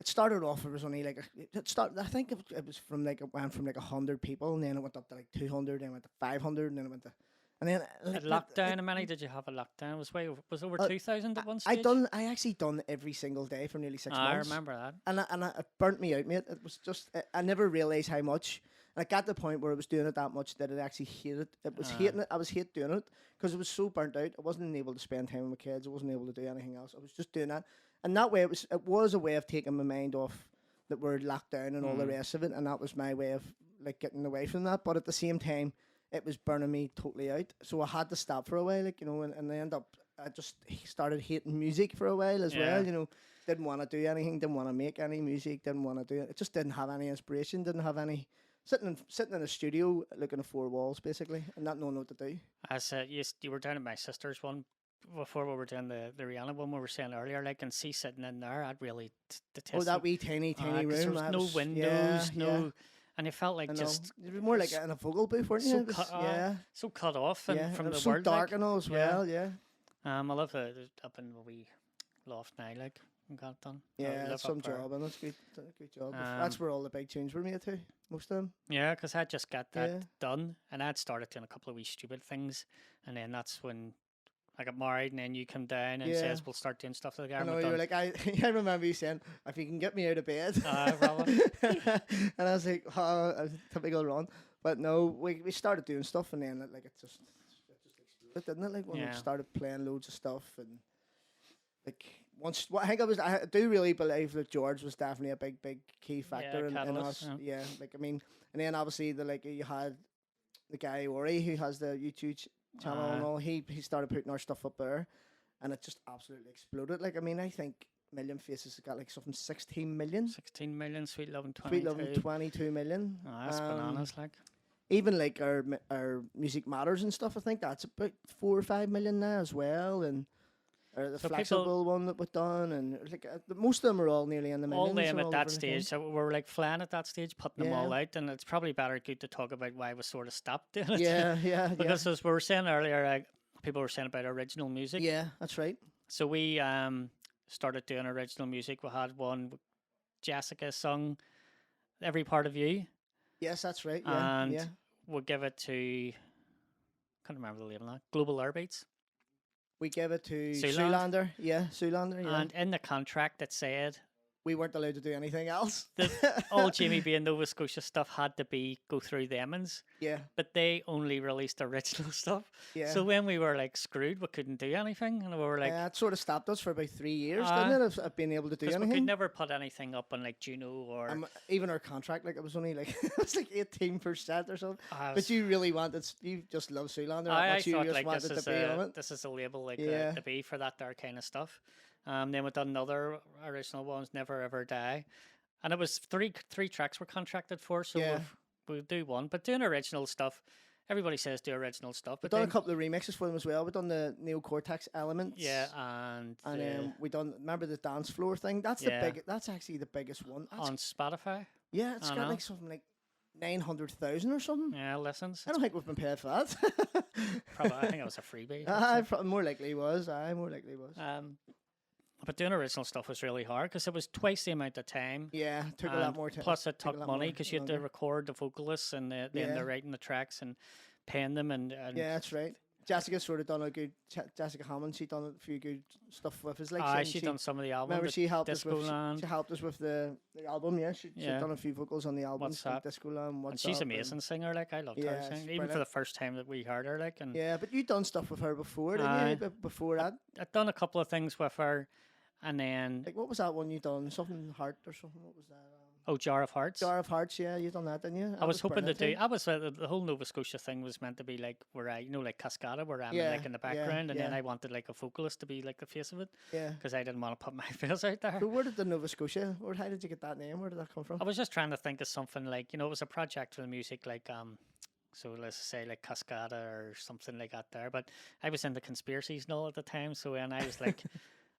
It started off. It was only like I think it was from like it went from like 100 people, and then it went up to like 200, then it went to 500, and then it went to, and then at lockdown. How many did you have a lockdown? It was over 2,000 at one stage. I actually done every single day for nearly 6 months. I remember that, and it burnt me out, mate. It was just I never realised how much. And I got to the point where I was doing it that much that I actually hated it. It was hating it. I was hate doing it because it was so burnt out. I wasn't able to spend time with my kids. I wasn't able to do anything else. I was just doing that. And that way, it was a way of taking my mind off that we're locked down and all the rest of it. And that was my way of like getting away from that. But at the same time, it was burning me totally out. So I had to stop for a while, like and I ended up I just started hating music for a while as well. Didn't want to do anything, didn't want to make any music, didn't want to do it. It just didn't have any inspiration, didn't have any. Sitting in a studio looking at four walls basically and not knowing what to do. As you were down at my sister's one before we were doing the Rihanna one we were saying earlier, like, and see sitting in there, I'd really detest. Oh, that wee tiny room. There was no windows, and it felt like just it was more like in a vocal booth, weren't you? So cut off and from and the so world, dark like, and all as well. Yeah. I love it up in the wee loft now, like. Got it done. Yeah, that's some job, and that's good job. That's where all the big tunes were made too, most of them. Yeah, because I just got that done, and I'd started doing a couple of wee stupid things, and then that's when I got married, and then you come down and says we'll start doing stuff together. I know, you were like, I remember you saying, if you can get me out of bed. Probably. And I was like, oh, typical Ron. But no, we started doing stuff, and then it just exploded, didn't it? Like when we started playing loads of stuff, and like. I do really believe that George was definitely a big key factor in us. Yeah, like I mean, and then obviously you had the guy Ori who has the YouTube channel and all. He started putting our stuff up there, and it just absolutely exploded. Like I mean, I think Million Faces has got like something 16 million. 16 million. Sweet Lovin' 22. Sweet Lovin' 22 million. That's bananas, like. Even like our Music Matters and stuff. I think that's about 4 or 5 million now as well, and. Or the Flexible one that was done, and like most of them are all nearly in the millions. All them at that stage, so we were like flying at that stage, putting them all out, and it's probably better good to talk about why we sort of stopped doing it. Yeah. Because as we were saying earlier, people were saying about original music. Yeah, that's right. So we started doing original music. We had one, Jessica sung "Every Part of You." Yes, that's right. Yeah, and we'll give it to, can't remember the label now, Global Airbeats. We gave it to Zoolander? Zoolander. Yeah, Zoolander. Yeah. And in the contract it said We weren't allowed to do anything else. that all Jamie B and Nova Scotia stuff had to go through the Emmons, Yeah, but they only released original stuff. yeah. So when we were like screwed, we couldn't do anything, and we were like, Yeah, it sort of stopped us for about 3 years, Ah. didn't it? Of being able to do because we anything. could never put anything up on like Juno or. Even our contract, like it was only like it was like 18% or something. I But was- you really wanted, you just love Zoolander. I You thought just like wanted to be on it. this is a label like Yeah. to be for that there kind of stuff. Then we done another original ones, Never Ever Die, and it was three tracks we're contracted for, so Yeah. we'll do one. But doing original stuff, everybody says do original stuff, We've but done a then, couple of remixes for them as well. We've done the neocortex elements. yeah, And the- we done, remember the dance floor thing? That's Yeah. that's actually the biggest one. That's, on Spotify, yeah, it's I got know. like something like 900,000 or something. yeah, listens. I don't think we've been paid for that. Probably, I think it was a freebie. More likely was. More likely was. But doing original stuff was really hard because it was twice the amount of time. Yeah, took a lot And more time. Plus, it took a took lot money more because you had to longer. record the vocalists and then Yeah. they're writing the tracks and paying them and Yeah, that's right. Jessica sort of done a good. Jessica Hammond, she done a few good stuff with us. Like, she done some of the album. remember the she helped us with. Discoland. She helped us with the album. Yeah, she Yeah. done a few vocals on the album. What's Up. Discoland. What's And she's Up, amazing singer. Like I loved Yeah, her she's singing, even for brilliant. the first time that we heard her. Like, and Yeah, but you done stuff with her before, didn't Aye. you? Before that, I'd done a couple of things with her, and then like what was that one you done? Something Heart or something. What was that? Jar of Hearts. Jar of Hearts. Yeah, you done that, didn't you? I was hoping to do. brilliant, I was the whole Nova Scotia thing was meant to be like where I, like Cascada, where I'm Yeah, like in the yeah, background, and then yeah. I wanted like a vocalist to be like the face of it Yeah. because I didn't want to put my face out there. So where did the Nova Scotia? Or how did you get that name? Where did that come from? I was just trying to think of something like it was a project for the music like so let's say like Cascada or something like that there. But I was into conspiracies and all at the time, so when I was like,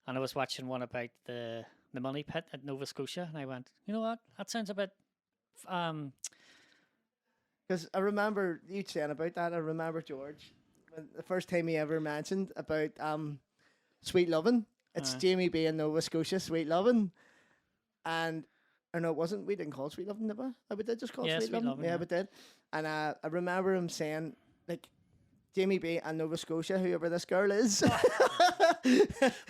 and I was watching one about the money pit at Nova Scotia, and I went, you know what, that sounds a bit. Because I remember you saying about that. I remember George, when the first time he ever mentioned about Sweet Lovin'. It's Aye. Jamie B and Nova Scotia Sweet Lovin'. And, or no, it wasn't. We didn't call it Sweet Lovin', did we? Oh, we did just call it Yeah, Sweet Sweet Lovin'. Lovin', Yeah, yeah. we did. And I remember him saying, like, Jamie B and Nova Scotia, whoever this girl is.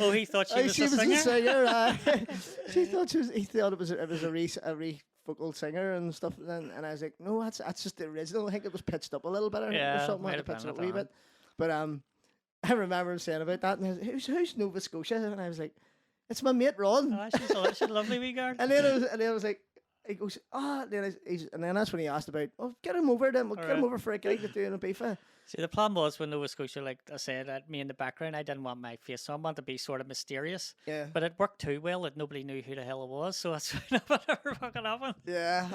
Oh, he thought she Aye, was she a was singer. a singer. He thought it was a vocal singer and stuff. And I was like, no, that's just the original. I think it was pitched up a little bit or Yeah, something. I might had to have pitch been, it up a I wee don't bit. But I remember him saying about that, and I was like, who's Nova Scotia? And I was like, it's my mate Ron. Ah, she's a lovely wee girl. And then I was like, he goes, and then that's when he asked about, oh, get him over then. We'll get him Alright. over for a gig to do in a beefa. See, the plan was when Nova Scotia, like I said, at me in the background, I didn't want my face, so I wanted to be sort of mysterious. Yeah. But it worked too well that nobody knew who the hell it was, so that's whatever fucking happened. Yeah.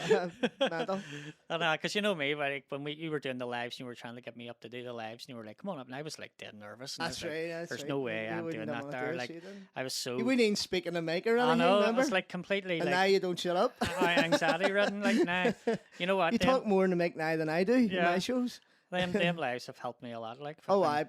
Mental. And because you know me, like when you were doing the lives, you were trying to get me up to do the lives, and you were like, "Come on up," and I was like dead nervous. And I was That's like, right. That's There's right. no way You I'm wouldn't doing have that wanted to there. do it, Like so you didn't. I was so. You wouldn't even speak in the mic or I anything, know. It remember? was like completely And now like you don't shut up. anxiety ridden. Like now, you know what? You talk more in the mic now than I do in Yeah. my shows. them lives have helped me a lot. Like Oh, fucking- aye,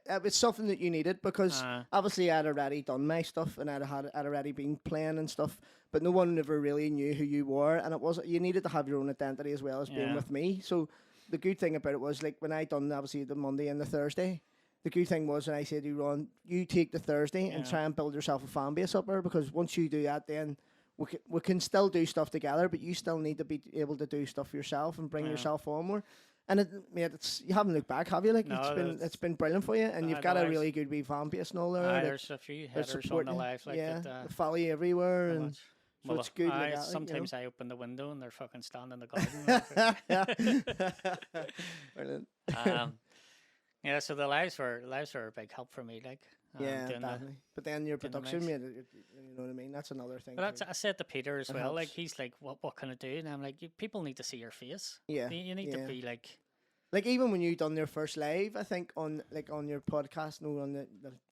but it's something that you needed because obviously I'd already done my stuff and I'd already been playing and stuff, but no one ever really knew who you were, and it was you needed to have your own identity as well as being Yeah. with me. So the good thing about it was like when I done obviously the Monday and the Thursday. The good thing was when I said to you, Ron, you take the Thursday and Yeah. try and build yourself a fan base up there, because once you do that, then we can still do stuff together, but you still need to be able to do stuff yourself and bring Yeah. yourself on more. And mate, you haven't looked back, have you? Like No, it's been brilliant for you, and you've the got a lives- really good wee fan base and all there. Aye, like, there's a few they're headers on supporting the you. live, like yeah, that. they follow you everywhere, how and much- so it's good. Aye, Like that, sometimes I open the window and they're fucking standing in the garden. yeah. Brilliant. um, yeah, so the lives were a big help for me. Like, Yeah, doing the- definitely. But then your doing the production, mix. mate, you know what I mean? That's another thing. But that's, too. I said to Peter as It well. Like, helps. he's like, "What can I do?" And I'm like, People need to see your face. Yeah, You need to yeah. be like, Like even when you done your first live, I think on your podcast, no, on the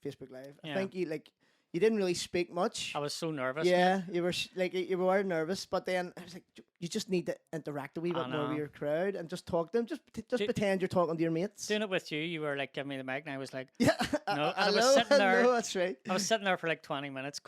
Facebook live, I Yeah. think you didn't really speak much. I was so nervous. Yeah, you were you were nervous, but then I was like, you just need to interact a wee I bit more with know. your crowd and just talk to them. Just Do- pretend you're talking to your mates. Doing it with you, you were like, "Give me the mic," and I was like, Yeah, No, and I I was know, sitting there- I know, that's right. I was sitting there for like 20 minutes,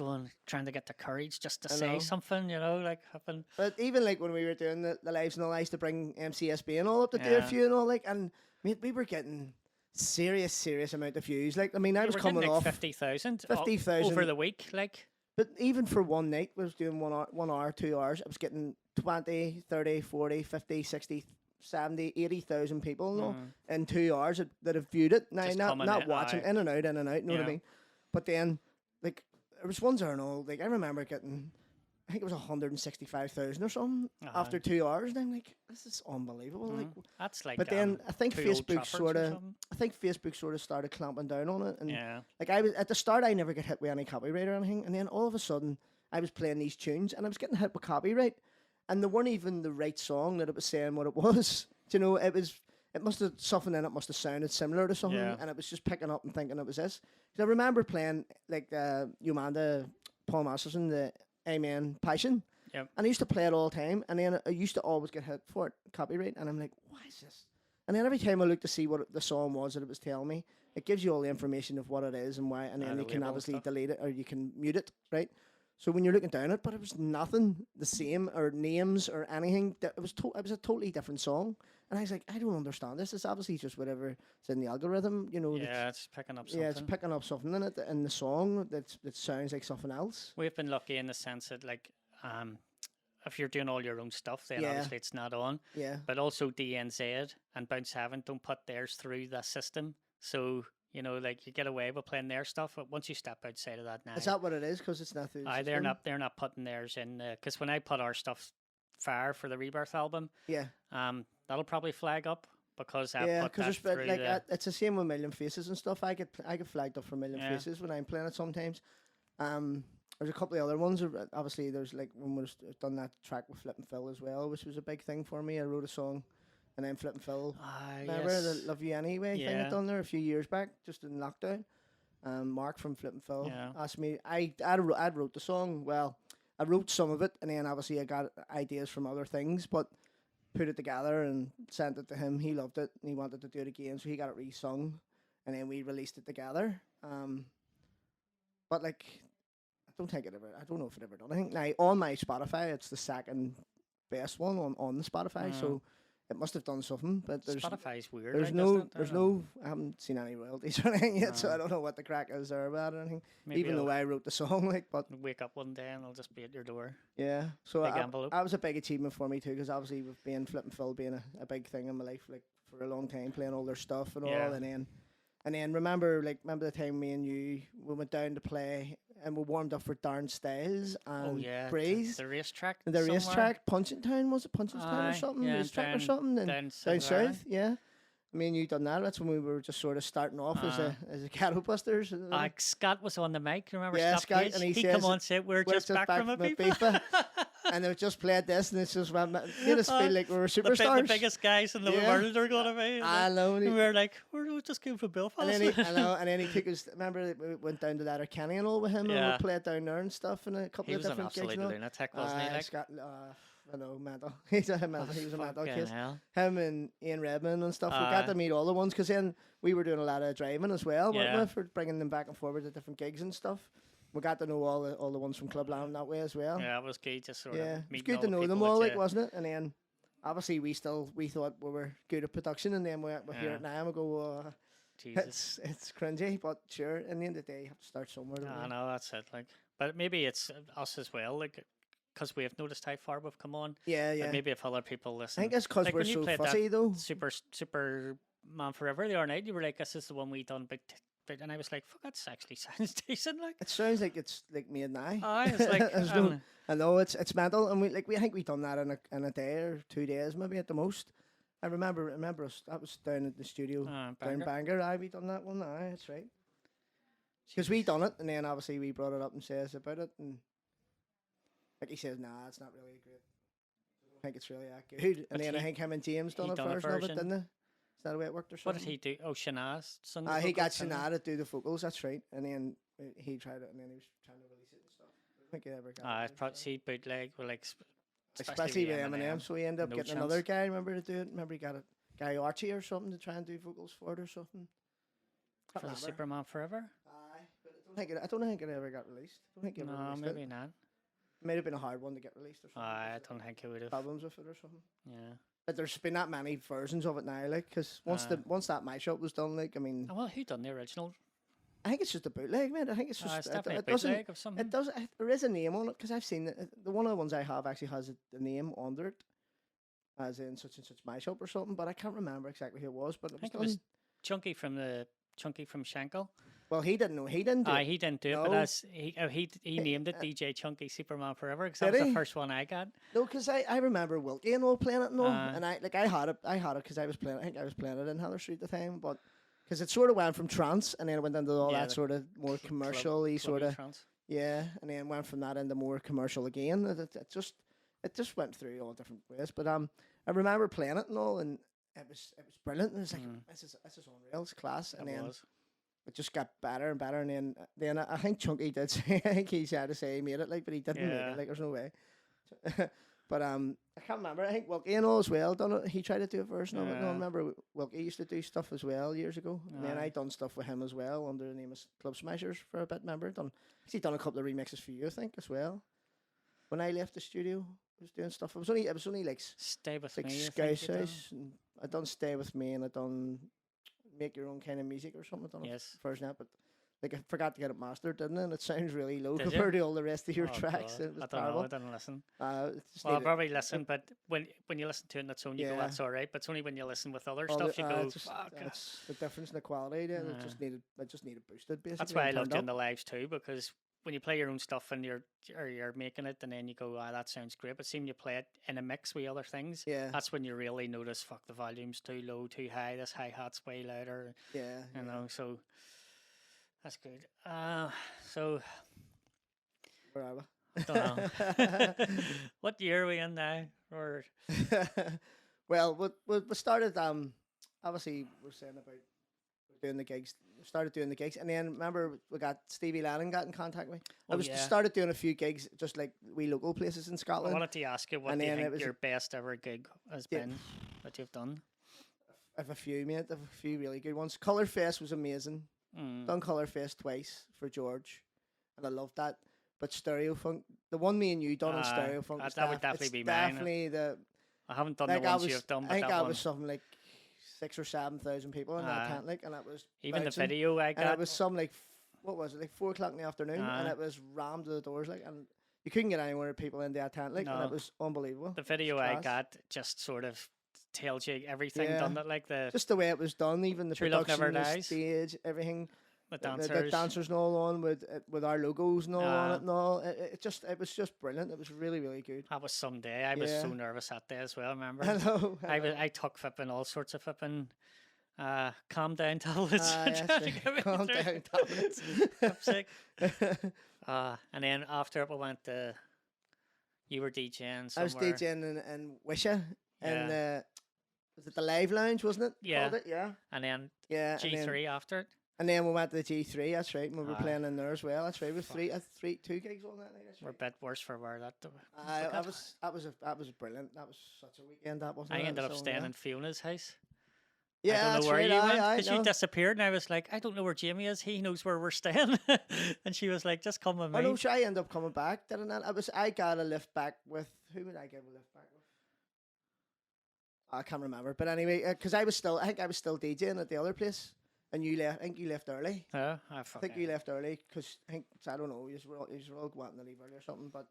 trying to get the courage just to I say know. something, like happen. But even like when we were doing the lives and all, I used to bring MCSB and all up to do a Yeah. few and all, like, and mate, we were getting serious amount of views. Like, I mean, I was we're coming getting, like, off 50,000 50,000 over the week. Like, but even for one night, I was doing 1 hour, 2 hours. I was getting 20, 30, 40, 50, 60, 70, 80,000 people in 2 hours that have viewed it. Now, Just not coming not in, watching, aye. in and out, you know what I Yeah. mean? But then, like, there was ones there and all. Like, I remember getting, I think it was 165,000 or something after 2 hours. And I'm like, this is unbelievable. Like, that's like. but then I think two Old Facebook Traffords or something. started clamping down on it. And Yeah. like, I was at the start, I never get hit with any copyright or anything. And then all of a sudden, I was playing these tunes and I was getting hit with copyright. And they weren't even the right song that it was saying what it was. Do you know, it must have, something in it must have sounded similar to something. Yeah. And it was just picking up and thinking it was this. Because I remember playing, like, Yomanda, Paul Masterson, the Amen Passion. Yep. And I used to play it all the time. And then I used to always get hit for it, copyright. And I'm like, what is this? And then every time I look to see what the song was that it was telling me, it gives you all the information of what it is and why. And then the you can label and obviously stuff. delete it or you can mute it, right? So when you're looking down it, but it was nothing the same or names or anything. It was a totally different song. And I was like, I don't understand this. It's obviously just whatever is in the algorithm, you know. Yeah, it's picking up something. Yeah, it's picking up something in it in the song that sounds like something else. We've been lucky in the sense that, like, if you're doing all your own stuff, then obviously it's not on. Yeah. But also DNZ and Bounce 7 don't put theirs through the system. So, you know, like, you get away with playing their stuff, but once you step outside of that now. Is that what it is? Because it's not through the they're system? they're not putting theirs in, because when I put our stuff far for the Rebirth album, Yeah. that'll probably flag up because I Yeah, put that because through like the... it's the same with Million Faces and stuff. I get flagged up for Million Yeah. Faces when I'm playing it sometimes. There's a couple of other ones. Obviously, there's like when we've done that track with Flip and Phil as well, which was a big thing for me. I wrote a song, and then Flip and Phil. Remember yes. the Love You Anyway thing I Yeah. done there a few years back, just in lockdown. Mark from Flip and Phil Yeah. asked me. I wrote the song. Well, I wrote some of it, and then obviously I got ideas from other things, but put it together and sent it to him. He loved it, and he wanted to do it again, so he got it re-sung, and then we released it together. But like, I don't know if it ever done anything. Now on my Spotify, it's the second best one on the Spotify, so it must have done something. But Spotify's weird. there's like, no, isn't it? I there's don't know. no, I haven't seen any royalties or anything yet, so No. I don't know what the crack is there about or anything. Maybe Even I'll though I wrote the song, like, but wake up one day and I'll just be at your door. yeah. So Big envelope. that was a big achievement for me too, because obviously with being Flip and Phil being a big thing in my life, like for a long time, playing all their stuff and Yeah. all, and then remember the time me and you we went down to play and we warmed up for Darren Styles and Oh yeah, Breeze. the racetrack. The somewhere. racetrack, Punchestown, was it Punchestown or Aye, something? yeah, Racetrack or down- something? And down down South south, Ireland. yeah. Me and you done that. That's when we were just sort of starting off as a ghetto busters. Scott was on the mic. Remember Yeah, Scott Scott, Page? and he He says, come on and said, "We're just back from a FIFA." FIFA." And they just played this, and it's just made us feel like we were the superstars. biggest guys in the Yeah. world are going to be. I know. And we were like, "We're just came from Belfast." And then and then he took us. Remember, we went down to Letterkenny and all with him, and Yeah. we played down there and stuff, and a couple he of was an different gigs. absolute and all. lunatic, wasn't he? Like, Scott, I know, mental. He was a mental fucking case. hell. Him and Ian Redmond and stuff. We got to meet all the ones because then we were doing a lot of driving as well, weren't Yeah. we, for bringing them back and forward to different gigs and stuff. We got to know all the ones from Clubland that way as well. Yeah, it was good. Just sort Yeah, of it's meeting good all to the know them people all, that like, you- wasn't it? And then obviously we thought we were good at production, and then we hear Yeah. it now and we go, Jesus. it's cringy, but sure. In the end of the day, you have to start somewhere. don't I you? know that's it. Like, but maybe it's us as well. Like, because we have noticed how far we've come on. Yeah, But yeah. maybe if other people listen. I think it's because Like we're when you so played that fussy, though. Superman Forever the other night, you were like, "This is the one we done big." And I was like, "Fuck, that actually sounds decent." Like, It sounds like it's like made now. aye, it's like, There's no- I know it's mental, and we think we done that in a day or 2 days, maybe at the most. I remember us. That was down at the studio down Bangor. Bangor. Aye, we done that one. Aye, that's right. Because we done it, and then obviously we brought it up and says about it, and like he says, nah, it's not really great. I don't think it's really that good. But And then I he- think him and James he done a done a version of it, version. didn't they? Is that the way it worked or What something? did he do? Oh, Shanaz. sung the He got vocals, didn't he? Shania to do the vocals, that's right. And then he tried it, and then he was trying to release it and stuff. I don't think he ever got Ah, it. it's probably see bootleg with like, Especially with Eminem, so he ended up No getting chance. another guy, remember, to do it. Remember he got a guy Archie or something to try and do vocals for it or something. for the Superman Forever. Aye, but I don't think it ever got released. I don't think it ever No, released maybe it. not. It might have been a hard one to get released or something. I because don't think it would have. problems with it or something. Yeah. But there's been that many versions of it now, like, because once that mashup was done, like, I mean, well, who done the original? I think it's just a bootleg, man. I think it's just It's definitely it a bootleg of something. It does. There is a name on it because I've seen it. The one of the ones I have actually has a name under it, as in such and such mashup or something. But I can't remember exactly who it was. But I think it was Chunky from Shankel. Well, he didn't know. He didn't do it. He didn't do it, but he named it DJ Chunky Superman Forever because that Did was he? the first one I got. No, because I remember Wilkie and all playing it and all, and I had it because I was playing. I think I was playing it in Heather Street at the time, but because it sort of went from trance and then it went into all that sort of more commercial-y sort of trance. Yeah, and then went from that into more commercial again. It just went through all different ways. But I remember playing it and all, and it was brilliant. And it was like this is unreal, it's class. And then it just got better and better. And then I think Chunky did say, I think he had to say he made it, like, but he didn't make it. Like, there's no way. But I can't remember. I think Wilkie and all as well done it. He tried to do a version of it. No, I remember Wilkie used to do stuff as well years ago. And then I done stuff with him as well under the name of Club Smashers for a bit. Remember, he's done a couple of remixes for you, I think, as well. When I left the studio, I was doing stuff. It was only like Stay With like Me. Sky's House. And I done Stay With Me, and I done Make Your Own Kind of Music or something. I done Yes. a version of it, but like I forgot to get it mastered, didn't I? And it sounds really low Did compared to all the rest of your tracks. God. It was I don't terrible. know. I didn't listen. Just Well, I needed- probably listen, but when you listen to it on its own, you go, that's all right. But it's only when you listen with other stuff, you go, fuck. It's the difference in the quality. Then it just needed boosted. Basically, That's why I and love turned doing up. the lives too, because when you play your own stuff and you're making it, and then you go, that sounds great. But seeing you play it in a mix with other things, Yeah. that's when you really notice, fuck, the volume's too low, too high. This hi hat's way louder. Yeah, you know. So that's good. So where are we? I don't know. What year are we in now? Or Well, we started. Obviously, we're saying about doing the gigs. We started doing the gigs, and then remember we got Stevie Lannon got in contact with me. I started doing a few gigs, just like wee local places in I Scotland. wanted to ask you, what And do you then it think was your best ever gig has been that you've done? I have a few, mate. I have a few really good ones. Colour Fest was amazing. Done Colour Fest twice for George, and I loved that. But Stereo Funk, the one me and you done in Stereo Funk, that would definitely be mine. Definitely the. I haven't done Like the ones you've done, but I think that I one. was something like 6,000 or 7,000 people in that tent, like, and it was Even the bouncing. video I got. And it was some like what was it, like 4 o'clock in the afternoon, and it was rammed to the doors, like, and you couldn't get anywhere people in that tent, like, and it was unbelievable. The video was I class. got just sort of tells you everything done it, like just the way it was done, even the True Love production, Never the Dies. stage, everything. the The dancers. dancers and all on with our logos and all on it and all. It was just brilliant. It was really, really good. That was some day. I was so nervous that day as well. I remember. Hello. I took flipping all sorts of flipping calm down tablets. Yes, trying to get me calm through. down tablets. I'm sick. And then after it, we went to. You were DJing somewhere. I was DJing in Wisha, and was it the Live Lounge, wasn't it? Yeah. Called it? Yeah. And then Yeah. G3 after it. And then we went to the G3. That's right. And we were playing in there as well. That's right. With two gigs on that night. That's We're a right. bit worse for wear that. That was brilliant. That was such a weekend. That wasn't. I it? ended up So, staying yeah. in Fiona's house. Yeah, I don't that's know where right. you went I because you disappeared, and I was like, I don't know where Jamie is. He knows where we're staying, and she was like, just come with me. Oh no, so I ended up coming back, didn't I? I got a lift back with who would I get a lift back with? I can't remember, but anyway, because I think I was still DJing at the other place, and you left. I think you left early. Yeah, I think you left early because I don't know. You were all wanting to leave early or something. But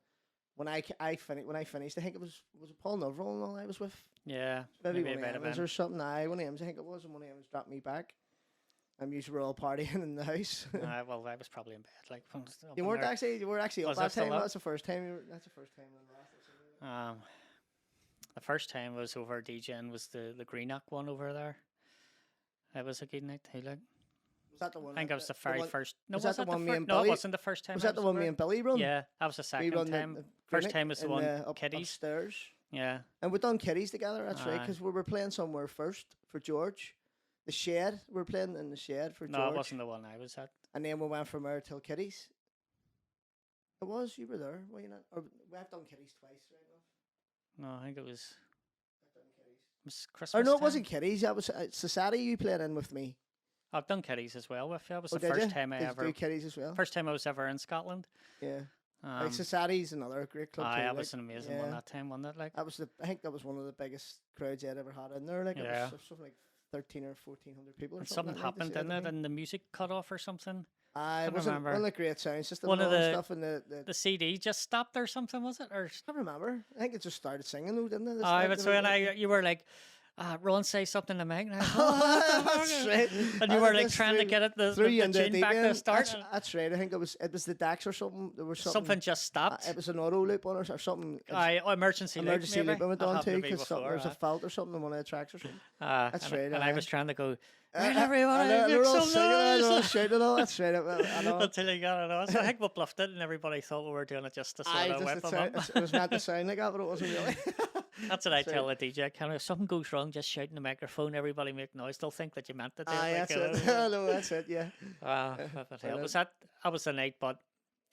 when I finished, I think it was Paul Novrell and all I was with. Yeah, Maybe it one might of have Emma's been. or something. One of Emma's, I think it was, and one of Emma's dropped me back. And you were all partying in the house. Well, I was probably in bed. Like You weren't actually. You were actually up Was I that still time. up? That's the first time. That's the first time in the last. The first time I was over DJing was the Greenock one over there. It was a good night too. Like, Was that the one? I think it was the very first. No, was that the one me and No, Billy? it wasn't the first time. Was I that the one over. me and Billy run? Yeah, that was the We second run time. the First Greenock time was the in one Kiddies. upstairs. Yeah, And we done Kiddies together. That's right, Aye. because we were playing somewhere first for George. The Shed. We were playing in the Shed for no, George. it wasn't the one I was at. And then we went from there till Kiddies. It was. You were there, were you not? Or we have done Kiddies twice, right now. No, I think it was. I've done Kiddies. It was Christmas. Or no, it time. wasn't Kiddies. That was Society. You played in with me. I've done Kiddies as well with you. That was Oh, the did first you? time I Did you ever. do Kiddies as well? First time I was ever in Scotland. Yeah. Like Society's another great club too. that like, was an amazing one that time, wasn't it? Like, I think that was one of the biggest crowds I'd ever had in there. Like, Yeah. it was something like 13 or 1400 people or and something. something I think, happened, this didn't year, it? And the music cut off or something. it Can't wasn't remember. one of the great sound system One and of all the- stuff. And The CD just stopped or something, was it? Or I can't remember. I think it just started singing though, didn't it? This I night, but you so know, when you were like, Ron, say something to Meg. And, I was, Oh, "What the that's fuck?" right. And you were like trying to get it the into tune deep back to end. start. That's right. I think it was the decks or something. There was Something just stopped. It was an auto loop on it or something. Emergency Emergency maybe. loop I went That on happened to me because before, there was a fault or something on one of the tracks or something. That's and, right. And I was trying to go, Uh, right, everyone, they're make all some singing and all noise. shouting all. That's right. I know. Until you got it on. So I think we bluffed it and everybody thought we were doing it just to sort of whip them up. It was meant to sound like that, but it wasn't really. That's what I So- tell the DJ. If something goes wrong, just shout in the microphone. Everybody make noise. They'll think that you meant to do it. That's like, it. No, that's it. Yeah. It was that was the night, but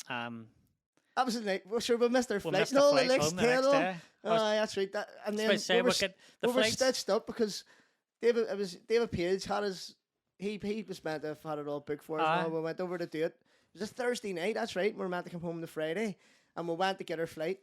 That was the night. Well, sure, we missed our we flight. missed the No, flight the next home the day. next though. day. That's right. And then Say we the were flights. stitched up because David Page had his. He was meant to have had it all booked for us. And we went over to do it. It was a Thursday night. That's right. We were meant to come home the Friday, and we went to get our flight.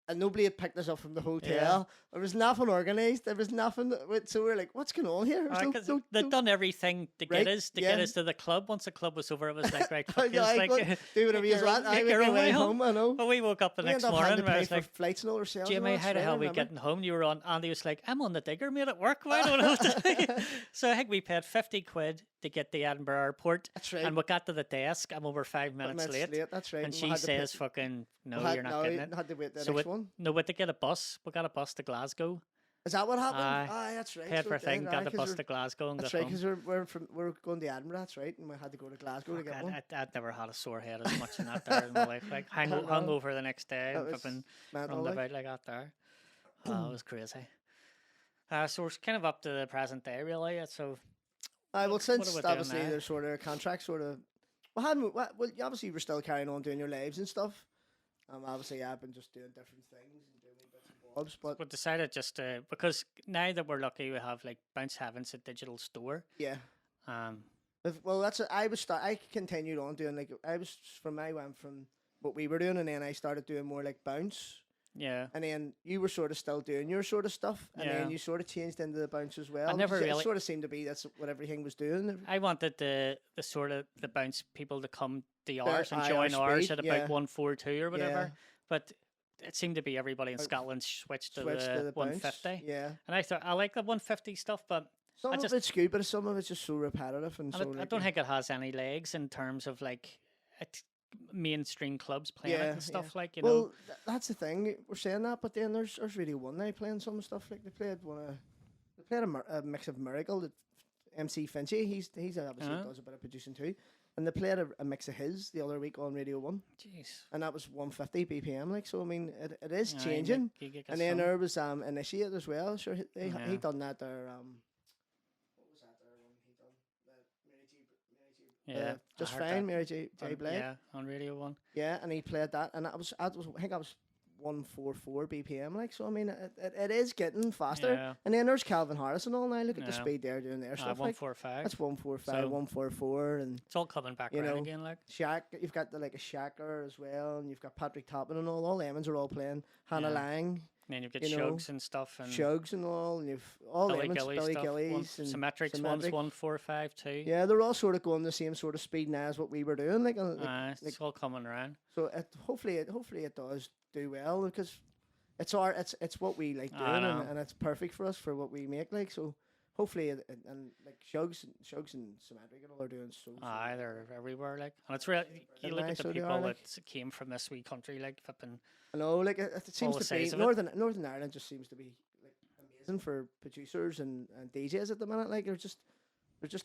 And nobody had picked us up from the hotel. There was nothing organised. There was nothing. So we were like, "What's going on here?" Because they'd done everything to get us get us to the club. Once the club was over, it was like, right, fuck do whatever you want. I your went own way home. I know. But we woke up the We next ended up morning having to and I pay was for like, flights and all ourselves. Jimmy, how the hell are we getting home? You were on. Andy was like, I'm on the digger, mate, at work. Why don't I have to? So I think we paid 50 quid to get to Edinburgh Airport. That's right. And we got to the desk and we were 5 minutes late. That's right. And we she had to says, "Fucking no, we you're not getting it." had to wait the So next one. No, we had to get a bus. We got a bus to Glasgow. Is that what happened? Aye. That's right. Paid So for a it thing, did, got aye, the 'cause bus we're- to Glasgow and That's got right, home. because we're going to Edinburgh. That's right, and we had to go to Glasgow to get one. I'd never had a sore head as much in that there in my life. Like hung over the next day That and was flipping mental, running like. about like that there. Oh, it was crazy. So we're kind of up to the present day, really. So Well, what since are we doing obviously now? there's sort of contracts, well, you obviously were still carrying on doing your lives and stuff. Obviously, I've been just doing different things and doing wee bits and bobs, but we decided just to, because now that we're lucky, we have like Bounce Heaven's a digital store. yeah. Um, Well, I continued on doing I went from what we were doing, and then I started doing more like bounce, yeah. and then you were sort of still doing your sort of stuff, and Yeah. then you sort of changed into the bounce as well. never 'cause it really- sort of seemed to be that's what everything was doing. I wanted the sort of the bounce people to come to ours and aye, join our ours speed, at yeah. about 142 or whatever. Yeah. But it seemed to be everybody in Scotland switched to Switched to the bounce. 150. Yeah. And I thought I like the 150 stuff, but Some I of just- it's good, but some of it's just so repetitive and And so. I don't think it has any legs in terms of like mainstream clubs playing it Yeah, and stuff yeah. like, you Well, know. that's the thing. We're saying that, but then there's Radio One now playing some stuff like they played a mix of Miracle. That MC Finchy, he's obviously Uh-huh. does a bit of producing too, and they played a mix of his the other week on Radio One, Jeez. and that was 150 BPM. Like, so I mean, it is Aye, changing. you get And then some. there was Initiate as well. Sure, he Yeah. done that there. What was that there one he done? Yeah, I Just heard Fine, that Mary J. Blake. Yeah, on Radio 1. Yeah, and he played that, and I think I was 144 BPM. Like, so I mean, it is getting faster. Yeah. And then there's Calvin Harris and all now. Look at the Yeah. speed they're doing their stuff. Like, 145. that's 145, So- 144, and It's all coming back you around know, again, like. Shaq. You've got a Shacker as well, and you've got Patrick Toppin and all. All Lemons are all playing. Hannah Yeah. Lang, And then you get you know, Shugs and stuff, and Shugs and all, and you've all Billy Lemons, Gillies Billy stuff. Gillies, and Symmetrics one's Symmetric. 145 too. Yeah, they're all sort of going the same sort of speed now as what we were doing. Like, It's like all coming around. so hopefully it does do well because it's what we like doing I know. and it's perfect for us for what we make. Like, so hopefully and like Shugs and Symmetric and all are doing so. Aye, they're everywhere, like. And it's real. You look Aye, at the so they people are, like. that came from this wee country, like flipping. I know, like it seems the to be size of it. Northern Ireland just seems to be like amazing for producers and DJs at the minute. Like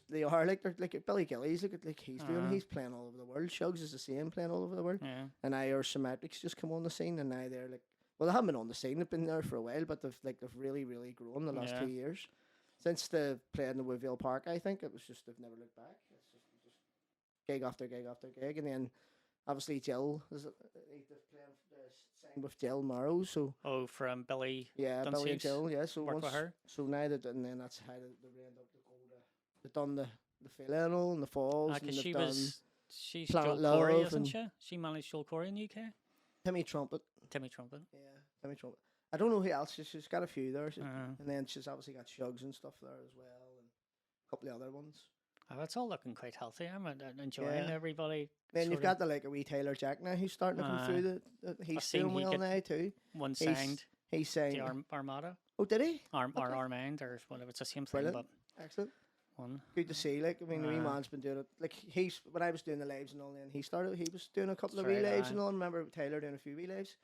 they are like Billy Gillies. Look at like he's doing. Uh-huh. He's playing all over the world. Shugs is the same, playing all over the world. Yeah. And now our Symmetrics just come on the scene, and now they're like, well, they haven't been on the scene. They've been there for a while, but they've really, really grown the last Yeah. 2 years since they played in the Woodville Park. I think it was just they've never looked back. It's just gig after gig after gig, and then obviously Jill is signed with Jill Morrow, so Oh, from Billy. yeah, Billy and Dunseys, Jill, yeah. So worked with her. so now that and then that's how they end up to go to they've done the fill and all and the falls, and Because they've she done was. She's Planet Joel Corey, Love isn't and- she? She managed Joel Corey in the UK. Timmy Trumpet. Timmy Trumpet. Yeah, Timmy Trumpet. I don't know who else. She's got a few there, Uh, and then she's obviously got Shugs and stuff there as well, and a couple of other ones. oh, it's all looking quite healthy. I'm enjoying Yeah. everybody. Then you've sort of- got the like a wee Taylor Jack now who's starting to come through. He's seen doing he well get now too. one He's signed He's saying, the Armada. oh, did he? Or Okay. Armand or whatever. It's the same thing, Brilliant. but Excellent. one. Good to see. Like, I mean, the wee Uh, man's been doing it. Like, he's when I was doing the lives and all, then he was doing a couple That's of wee right, lives aye. and all. I remember Taylor doing a few wee lives.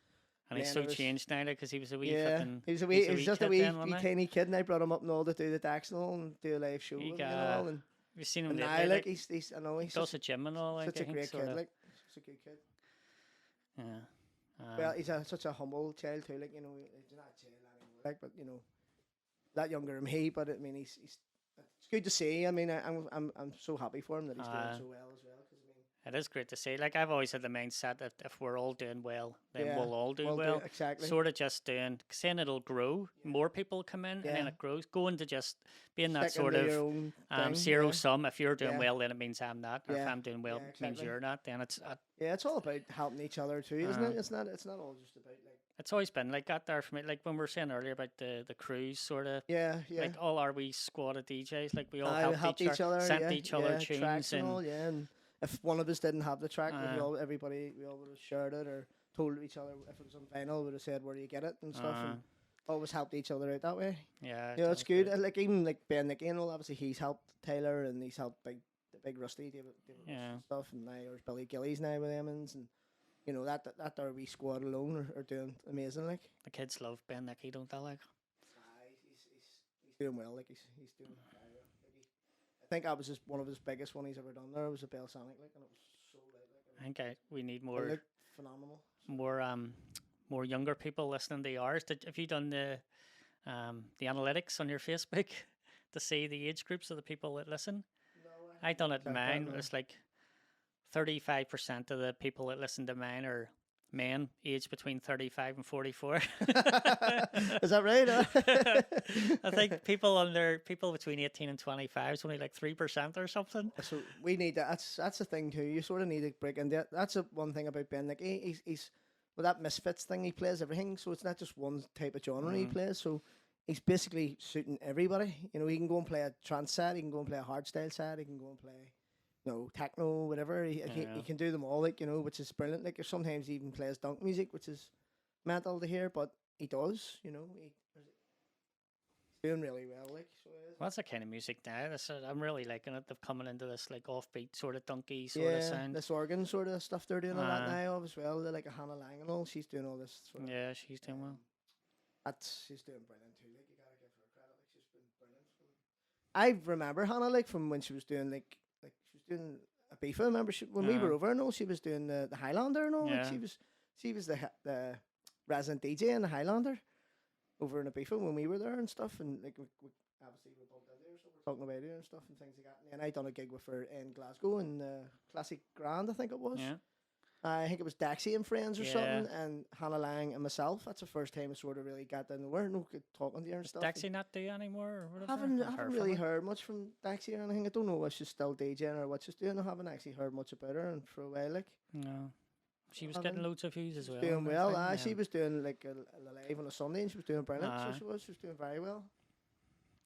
And he's then so it was- changed now because he was a wee Yeah, fucking. he's just a kid wee, then, wee wasn't he? tiny kid, and I brought him up and all to do the decks and all and do a live show He with him and got- all. And You've seen him now, lately. like, he's I know he he's does such, a gym and all. Like, such I a think, great sort kid. of- Like, such a good kid. Yeah. Well, he's such a humble child too. Like, you know, he's not a child anymore. Like, but you know, that younger than me. But I mean, he's it's good to see. I mean, I'm so happy for him that he's doing so well as well. Because I mean, it is great to see. Like, I've always had the mindset that if we're all doing well, then yeah, we'll all do we'll well. exactly. Sort of just doing, saying it'll grow, more people come in, and then Yeah. it grows. Going to just being that Sticking sort to of your own thing, zero yeah. sum. If you're doing Yeah. well, then it means I'm not. Or if Yeah. I'm doing well, Yeah, it means exactly. you're not. Then it's Yeah, it's all about helping each other too, isn't Uh, it? It's not all just about like. it's always been like that there for me. Like when we were saying earlier about the cruise, sort of. Yeah, yeah. Like all our wee squad of DJs, like we all Aye, we helped each other, sent yeah, each other yeah, tunes, tracks and and all, yeah. And if one of us didn't have the track, Aye. we all would have shared it or told each other if it was on vinyl, would have said where you get it and stuff, and always helped each other out that way. yeah, Yeah, that it's was good. And like even like Ben NACN, well, obviously he's helped Taylor and he's helped the big Rusty, David Russ Yeah. and stuff, and now there's Billy Gillies now with Emmons, and you know that our wee squad alone are doing amazing. Like, The kids love Ben Nicky, don't they? Like, he's doing well. Like he's doing very well. Like I think that was just one of his biggest one he's ever done. There was a Bell Sonic, like, and it was so loud. Like, I think we need it more looked phenomenal. more younger people listening to ours. Have you done the analytics on your Facebook to see the age groups of the people that listen? No, I done it in checked that, mine. no. It's like 35% of the people that listen to mine are men aged between 35 and 44. Is that right? I think people between 18 and 25 is only like 3% or something. So we need that. That's the thing too. You sort of need to break into it. That's one thing about Ben. Like he's with that Misfits thing. He plays everything, so it's not just one type of genre he plays. So he's basically suiting everybody. You know, he can go and play a trance set. He can go and play a hardstyle set. He can go and play, you know, techno, whatever. He can do them all. Like, you know, which is brilliant. Like sometimes he even plays dunk music, which is mental to hear, but he does. You know, he's doing really well. Like, so he is. Well, that's the kind of music now. I'm really liking it. They're coming into this like offbeat sort of dunky sort of sound. This organ sort of stuff they're doing a lot now as well. They're like a Hannah Lang and all. She's doing all this. Sort of, Yeah, she's doing well. she's doing brilliant too. Like, you gotta give her credit. Like, she's been brilliant. I remember Hannah like from when she was doing like she was doing a beef. I remember when we were over and all, she was doing the Highlander and all. Yeah. Like she was the resident DJ in the Highlander over in Ibiza when we were there and stuff. And like we obviously we bumped into her, so we're talking about her and stuff and things like that. And I done a gig with her in Glasgow in Classic Grand, I think it was. Yeah. I think it was Daxie and friends or Yeah. something, and Hannah Lang and myself. That's the first time I sort of really got in the word. No good talking to her and Does stuff. Daxie not do anymore or whatever? I haven't Heard really from her? heard much from Daxie or anything. I don't know if she's still DJing or what she's doing. I haven't actually heard much about her and for a while. Like, No. She was I getting haven't- loads of views as well. doing and well. everything, She yeah. was doing like a live on a Sunday and she was doing brilliant. Aye. So she was doing very well.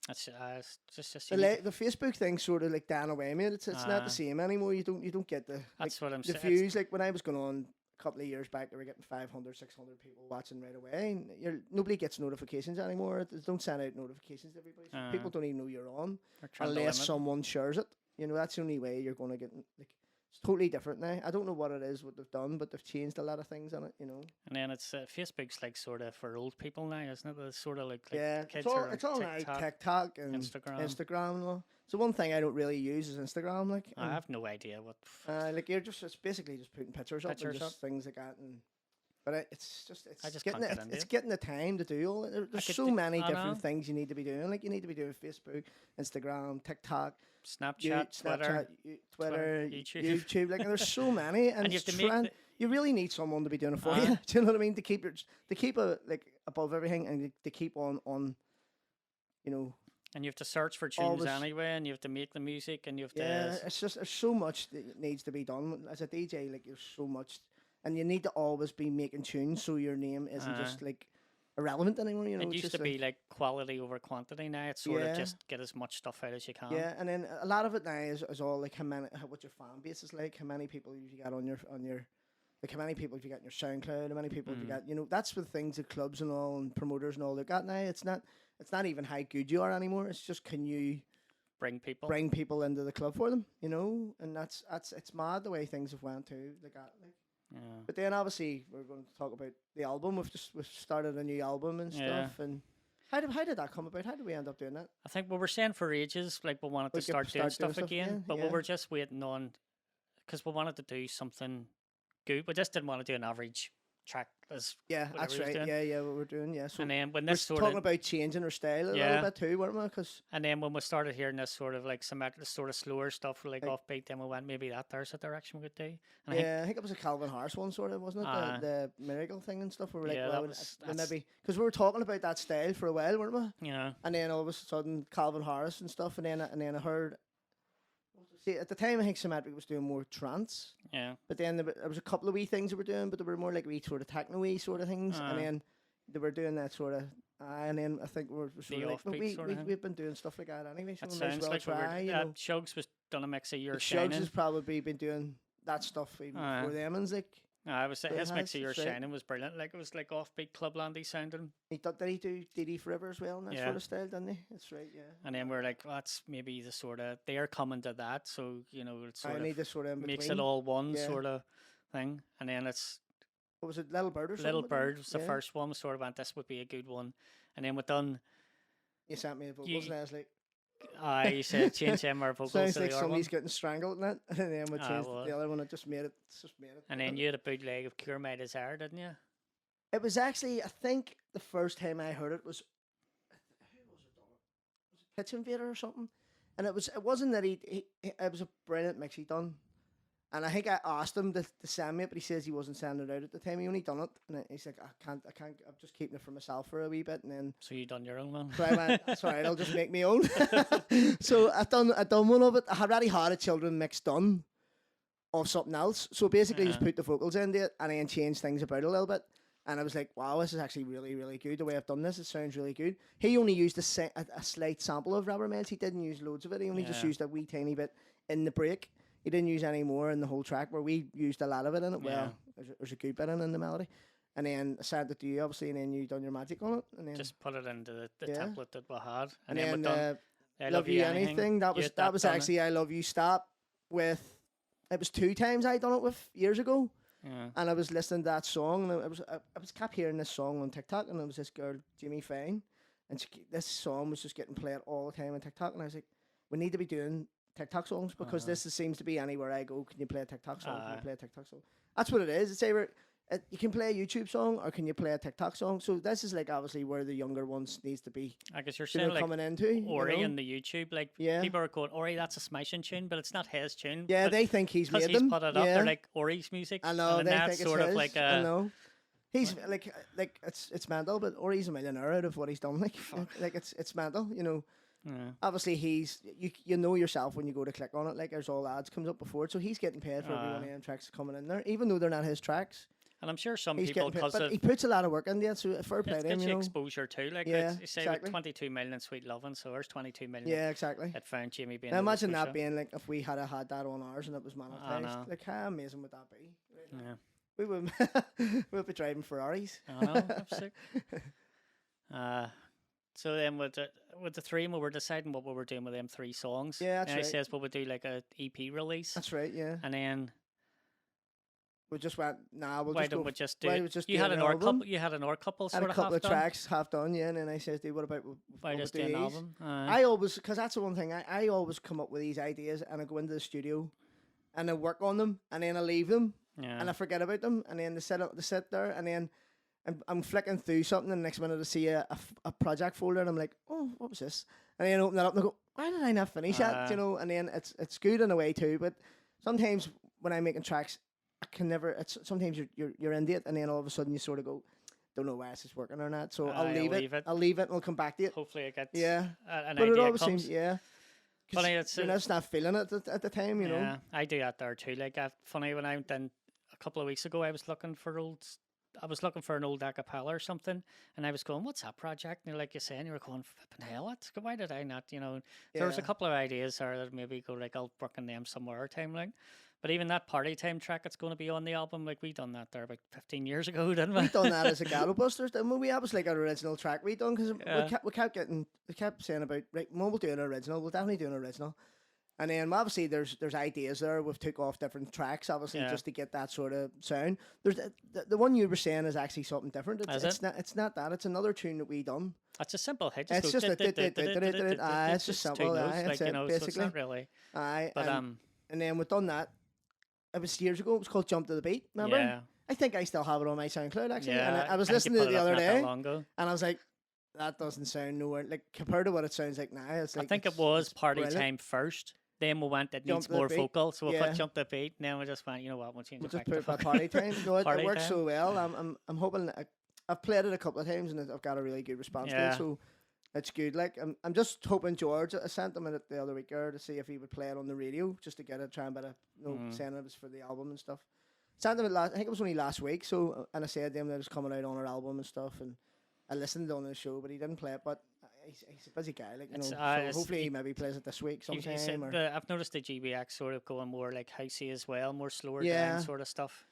It's just The Facebook thing sort of like down away, mate. It's not Aye. the same anymore. You don't get the That's what I'm the saying. views. Like when I was going on a couple of years back, they were getting 500, 600 people watching right away. And nobody gets notifications anymore. They don't send out notifications to everybody. So Aye. people don't even know you're on They're trying to unless limit. someone shares it. You know, that's the only way you're going to get. Like, it's totally different now. I don't know what it is, what they've done, but they've changed a lot of things on it. You know. And then it's Facebook's like sort of for old people now, isn't it? It's sort of like Yeah, kids it's all are on it's all now TikTok. TikTok and Instagram. and all. So one thing I don't really use is Instagram. Like, I have no idea what. like it's basically just putting pictures up and Pictures just up. things like that. But it's I just getting can't get into it's it. getting the time to do all. There's could so do- many I different know. things you need to be doing. Like you need to be doing Facebook, Instagram, TikTok, Snapchat, Twitter. Twitter, YouTube. YouTube. Like and there's so many, and, And you have to make trying- the- you really need someone to be doing it for Aye. you. Do you know what I mean? To keep above everything and to keep on, you know. And you have to search for tunes Always- anyway, and you have to make the music, and you have Yeah, to. it's just there's so much that needs to be done as a DJ. Like there's so much and you need to always be making tunes so your name isn't just like irrelevant anymore. You know, it it's used just to be like quality over quantity. Now it's sort of just get as much stuff out as you can. yeah, and then a lot of it now is all like what your fan base is like, how many people you got on your like how many people have you got in your SoundCloud, how many people have you got, you know, that's the things that clubs and all and promoters and all look at now. It's not even how good you are anymore. It's just can you bring people into the club for them, you know, and that's it's mad the way things have went too. Like that, like. Yeah. But then obviously we're going to talk about the album. We've started a new album and stuff. And how did that come about? How did we end up doing that? I think we were saying for ages, like we wanted to start doing stuff again, but we were just waiting on, because we wanted to do something good. We just didn't want to do an average track as that's right. doing. Yeah, what we're doing. Yeah, so and then when we're this talking about changing our style a little bit too, weren't we? And then when we started hearing this sort of like some sort of slower stuff, like offbeat, then we went, maybe there's a direction we could do. And I think it was a Calvin Harris one, sort of, wasn't it? The Miracle thing and stuff. We were like, well, maybe because we were talking about that style for a while, weren't we? Yeah. And then all of a sudden, Calvin Harris and stuff, and then I heard. See, at the time, I think Symmetric was doing more trance. Yeah. But then there was a couple of wee things they were doing, but they were more like wee sort of techno-y sort of things. And then they were doing that sort of... and then I think we're sort of like... We've been doing stuff like that anyway, so we might as well try, you know. Shugs was done a mix of Your Shining. Shugs has probably been doing that stuff even before them, and like... I was saying his mix of Your Shining was brilliant. Like, it was like offbeat clublandy sounding. Did he do DD Forever as well in that sort of style, didn't he? That's right, yeah. And then we're like, that's maybe the sort of, they're coming to that, so, you know, it sort of makes it all one sort of thing. And then it's... What was it, Little Bird or something? Little Bird was the first one. We sort of went, this would be a good one. And then we done... You sent me the vocals and I was like... You said change them our vocals. Sounds to like the somebody's getting strangled in it, and then we changed the other one. It just made it. And then you had a bootleg of Cure My Desire, didn't you? It was actually, I think, the first time I heard it was, who was it? Was it Pitch Invader or something? And it wasn't that it was a brilliant mix he done. And I think I asked him to send me it, but he says he wasn't sending it out at the time. He only done it, and he's like, I can't. I'm just keeping it for myself for a wee bit, and then. So you done your own one? So I went, that's all right. I'll just make my own. So I done one of it. I had already had a children mix done of something else. So basically, just put the vocals into it and then change things about a little bit. And I was like, wow, this is actually really, really good. The way I've done this, it sounds really good. He only used a slight sample of Rubber Melt. He didn't use loads of it. He only just used a wee tiny bit in the break. He didn't use any more in the whole track, where we used a lot of it in it. Well, there's a good bit in the melody. And then I sent it to you, obviously, and then you done your magic on it. And then just put it into the template that we had. And then we done I Love You Anything. That was actually I Love You Stop with... It was 2 times I done it with years ago. Yeah. And I was listening to that song, and I was kept hearing this song on TikTok, and it was this girl, Jimmy Fine, and this song was just getting played all the time on TikTok, and I was like, we need to be doing TikTok songs, because this seems to be anywhere I go. Can you play a TikTok song? Can you play a TikTok song? That's what it is. It's either you can play a YouTube song, or can you play a TikTok song? So this is like obviously where the younger ones needs to be. I guess you're saying like coming into Ori in the YouTube, like people are going, Ori, that's a smashing tune, but it's not his tune. Yeah, they think he's made them. Put it up. They're like Ori's music. I know. And they that's think sort it's of his. like I know. He's like it's mental, but Ori's a millionaire out of what he's done. Like it's mental, you know. Yeah. Obviously, you know yourself when you go to click on it. Like there's all ads comes up before it, so he's getting paid for every one of them tracks coming in there, even though they're not his tracks. And I'm sure some people, but he puts a lot of work into it, so fair play to him. Gets you you know, exposure too. Like yeah, you say, exactly. With 22 million Sweet Lovin', so there's 22 million. Yeah, exactly. It found Jimmy being. Now imagine that being like if we had that on ours and it was monetized. Like how amazing would that be? Right? Yeah. We would we'd be driving Ferraris. I know. I'm sick. So then with the 3, we were deciding what we were doing with them 3 songs. Yeah, that's and right. I says we would do like a EP release. That's right. Yeah. And then we just went. Nah, why don't we just do? You had an or couple sort of a couple half of tracks half done. Yeah, and then I says, "What about why just do an album?" I always, because that's the one thing I always come up with these ideas, and I go into the studio, and I work on them, and then I leave them. Yeah. And I forget about them, and then they sit there, and then I'm flicking through something, and the next minute I see a project folder, and I'm like, oh, what was this? And then I open it up and I go, why did I not finish that? You know, and then it's good in a way too, but sometimes when I'm making tracks, I can never. Sometimes you're into it, and then all of a sudden you sort of go, don't know why this is working or not, so I'll leave it. I'll leave it, and I'll come back to it. Hopefully it gets an but idea it always comes. Seems, Funny, it's you're just not feeling it at the time, you know. I do that there too. Like funny when I went in couple of weeks ago, I was looking for an old acapella or something, and I was going, "What's that project?" And like you saying, you were going, "Flipping hell, why did I not?" There was a couple of ideas there that maybe go like I'll work on them some more time, like. But even that party time track that's going to be on the album, like we done that there about 15 years ago, didn't we? We done that as a Ghetto Busters, didn't we? That was like an original track we done because Yeah. we kept saying about right, we'll do an original, we'll definitely do an original. And then obviously there's ideas there. We've took off different tracks, obviously, just to get that sort of sound. There's the one you were saying is actually something different. It's not that. It's another tune that we done. It's a simple hit. It's just it's just simple. It's like, basically. so it's not really. But and then we've done that. It was years ago. It was called "Jump to the Beat." Remember? Yeah. I think I still have it on my SoundCloud actually. Yeah, And I was think you listening to put it the other up not day, that long ago. and I was like, that doesn't sound nowhere like compared to what it sounds like now. It's like I think it was it's party brilliant. time first. Then we went, it Jump needs to the more beat. vocal, so we Yeah. put Jump the Beat. And then we just went, you know what, we'll change We'll it just back to put it by party time. No, it Party works time. so well. I'm hoping. I've played it a couple of times and I've got a really good response to Yeah. it. So it's good. Like I'm just hoping George. I sent him it the other week there to see if he would play it on the radio just to get it, try and better, saying it was for the album and stuff. Sent him it I think it was only last week. So and I said to him that it was coming out on our album and stuff, and I listened on the show, but he didn't play it. But he's a busy guy, like It's, so it's- hopefully he maybe plays it this week You said sometime. Or I've noticed the GBX sort of going more like housey as well, more slower Yeah. down sort of stuff.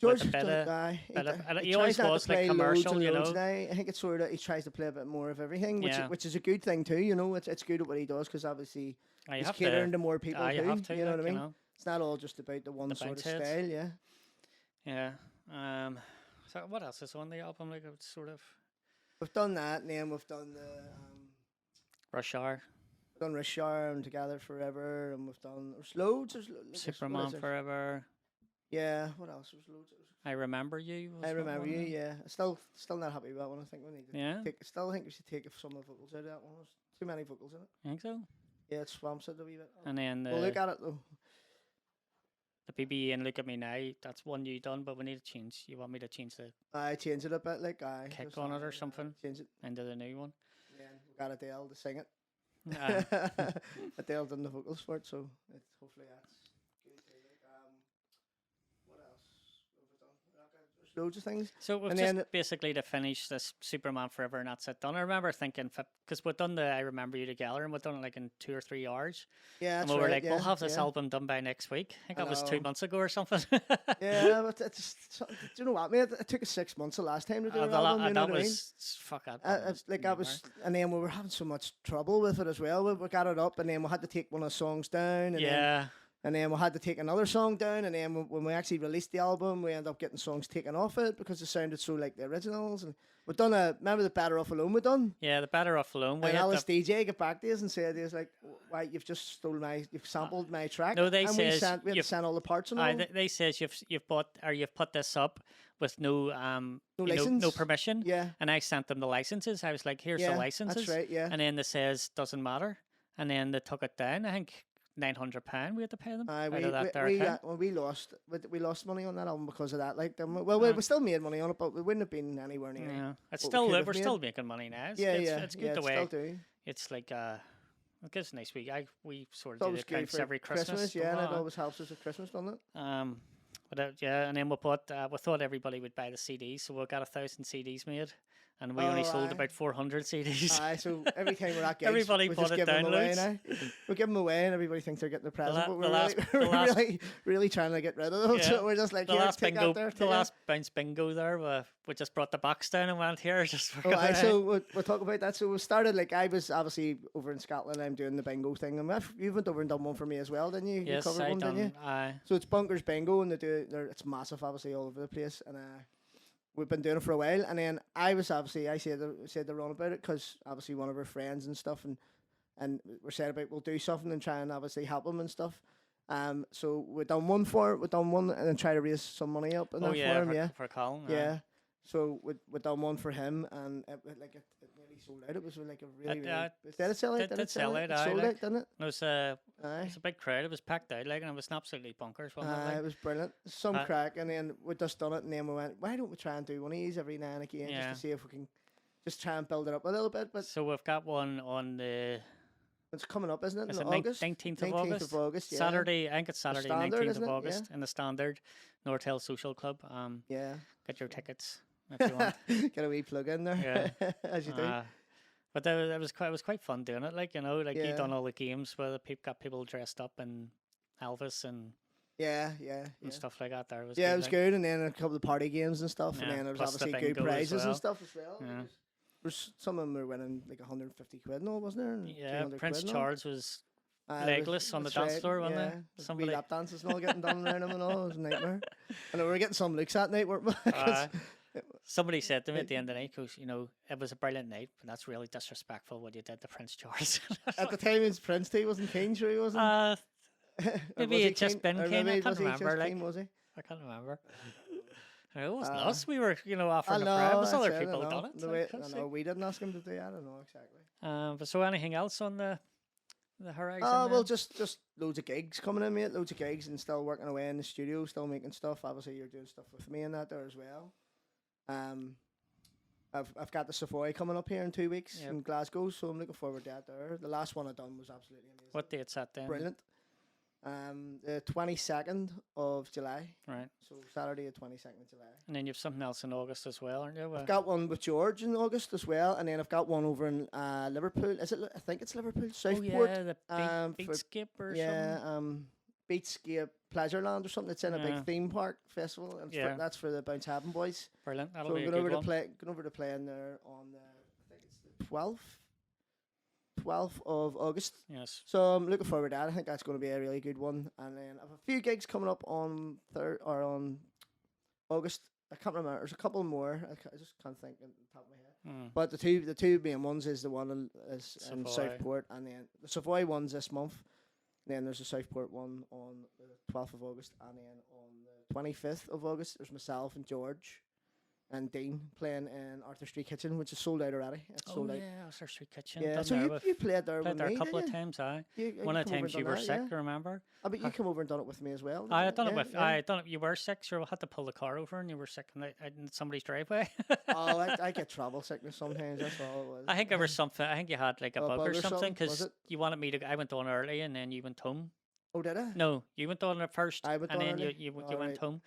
George, with a bit does- of- aye, bit of- and he he always tries not to was, like, play loads commercial, and you loads know. now. I think it's sort of he tries to play a bit more of everything, Yeah. which is a good thing too. You know, it's good at what he does because obviously You he's have catering to, to more people you too. have to, You know like, what I mean? know. It's not all just about the one The sort of bounce heads. style. Yeah. Yeah. So what else is on the album? Like it's sort of We've done that, and then we've done the Rush Hour, done Rush Hour and Together Forever, and we've done there's loads. Superman Forever. Yeah. What else? There's loads. I Remember You. was I what Remember one You. of them? Yeah. Still not happy with that one. I think we need to Yeah. still think we should take some of the vocals out of that one. There's too many vocals in it. I think so. Yeah, it swamps it a wee bit. And then We'll look at it though. the BBE and Look at Me Now. That's one you done, but we need to change. You want me to change the I change it a bit, like I kick on it or something Change it. into the new one? Yeah, we got Adele to sing it. Aye. Adele done the vocals for it, so it's hopefully that's good. What else? What have we done? There's loads of things. So we've And just then- basically to finish this Superman Forever and that's it done. I remember thinking, because we've done the I Remember You together and we've done it like in 2 or 3 hours. Yeah, And that's we were right, like, yeah, we'll have this yeah. album done by next week. I think I that was 2 know. months ago or something. Yeah, but do you know what, mate? It took us 6 months the last time to do an album. You know that what I mean? was, fuck that. And then we were having so much trouble with it as well. We got it up, and then we had to take one of the songs down, and Yeah. then we had to take another song down, and then when we actually released the album, we ended up getting songs taken off it because it sounded so like the originals. And we've done remember the Better Off Alone we done? Yeah, the Better Off Alone. We And had Alice the, DJ got back to us and said, "He was like, why you've just you've sampled my track." No, they and says we had to you've- send all the parts and all. they says you've bought or you've put this up with no no license? permission. Yeah, And I sent them the licenses. I was like, here's yeah, the licenses. that's right. Yeah, And then they says doesn't matter. And then they took it down. I think £900 we had to pay them out of that there account. well, we lost money on that album because of that. Like, we still made money on it, but we wouldn't have been anywhere near. Yeah, it's what we still could have we're made. still making money now. It's, Yeah, it's good the it's way still do. it's like it gives a nice week. We sort It's of do always the good accounts for every Christmas. yeah, and it uh, always helps us at Christmas, doesn't it? yeah, and then we thought everybody would buy the CDs, so we got 1,000 CDs made, and we only sold aye. about 400 CDs. Aye, so every time we're at gigs, Everybody we bought just it give them away downloads. now. We give them away, and everybody thinks they're getting a present, la- but the we're last- really, the last- really trying to get rid of them. Yeah. So we're just like, the here, last take bingo, that there. the take last bounce bingo there, we just brought the box down and went here just for. Oh, aye, so we'll talk about that. So we started, like, I was obviously over in Scotland. I'm doing the bingo thing, and you went over and done one for me as well, didn't you? yes, you covered I one, didn't you? done. Aye. So it's Bunkers Bingo, and it's massive, obviously, all over the place. And we've been doing it for a while. And then I said to Ron about it because obviously one of our friends and stuff, and we said about we'll do something and try and obviously help him and stuff. So we done one and then try to raise some money up in Oh that yeah, for him. Yeah, for Colin. aye. yeah. So we done one for him, and it nearly sold out. It was like a really, did it sell out? did sell out, It aye, sold like- out, didn't it? It was a Aye. big crowd. It was packed out, like, and it was absolutely bonkers. Wasn't it? It Like? was brilliant. Some Uh, crack, and then we just done it, and then we went, why don't we try and do one of these every now and again, Yeah. just to see if we can just try and build it up a little bit. But So we've got one on the It's coming up, isn't it? Is In it August. 19th of 19th August? of August. Yeah. Saturday, I think it's Saturday, Standard, 19th isn't of it? August in the Standard North Hill Social Club. Yeah. Get your tickets if you want. Get a wee plug in there. Yeah. As you do. But it was quite fun doing it. Like, you know, like you Yeah. done all the games where the got people dressed up in Elvis and Yeah. stuff like that. There was Yeah, good, it was like, good, and then a couple of party games and stuff, Yeah, and then there was plus the obviously good bingo as prizes well. and stuff as well. Yeah. Some of them were winning like 150 quid, no, wasn't there? And Yeah, 200 Prince quid, no? Charles was It legless on the that's dance right, floor, wasn't yeah. there? With Somebody. wee lap dances and all getting done around him and all. It was a nightmare. And we were getting some looks that night, weren't we? 'Cause Somebody said to me at the end of the night, "Goes, you know, it was a brilliant night, but that's really disrespectful what you did to Prince Charles." at the time, his Prince he wasn't keen, sure he wasn't. uh, Or maybe was he he'd just keen? been Or keen, I maybe can't was he just remember, like- keen, was he? I can't remember. It wasn't Uh, us. We were, you know, offering I the prize. It was know, other that's it, people I know. done it. The like, way, can't I see. know we didn't ask him to do. I don't know exactly. But so anything else on the horizon? Oh well, then? just loads of gigs coming in, mate. Loads of gigs, and still working away in the studio, still making stuff. Obviously, you're doing stuff with me and that there as well. I've got the Savoy coming up here in 2 weeks Yep. in Glasgow, so I'm looking forward to that there. The last one I done was absolutely amazing. What date's that then? Brilliant. The 22nd of July. Right. So Saturday the 22nd of July. And then you've something else in August as well, aren't you? I've got one with George in August as well, and then I've got one over in Liverpool. Is it? I think it's Liverpool, Southport. Oh yeah, the for- Beatscape or Yeah, something. Beatscape Pleasureland or something. It's in a Yeah. big theme park festival, and Yeah. that's for the Bounce Happen boys. Brilliant. That'll So be I'm a going good one. going over to play in there on the, I think it's the 12th of August. Yes. So I'm looking forward to that. I think that's going to be a really good one. And then I have a few gigs coming up on on August. I can't remember. There's a couple more. I just can't think on the top of my head. But the two main ones is the one in Savoy. Southport, and then the Savoy one's this month. Then there's a Southport one on the 12th of August, and then on the 25th of August, there's myself and George and Dean playing in Arthur Street Kitchen, which is sold out already. It's Oh sold out. yeah, Arthur Street Kitchen. Yeah, Done so there with- you played there played with there me, a couple of didn't times. Aye. you? One you of the come over times and you done were that, sick, yeah. remember? But you come over and done it with me as well. I didn't had done you? it with. Yeah. I had done it. You were sick, sure. We had to pull the car over, and you were sick in somebody's driveway. Oh, I get travel sickness sometimes. That's all it was. I think there was something. I think you had like a A bug bug or or something something, was because it? you wanted me to. I went on early, and then you went home. Oh, did I? No, you went on it first, I went and on then early? you went Alright. home.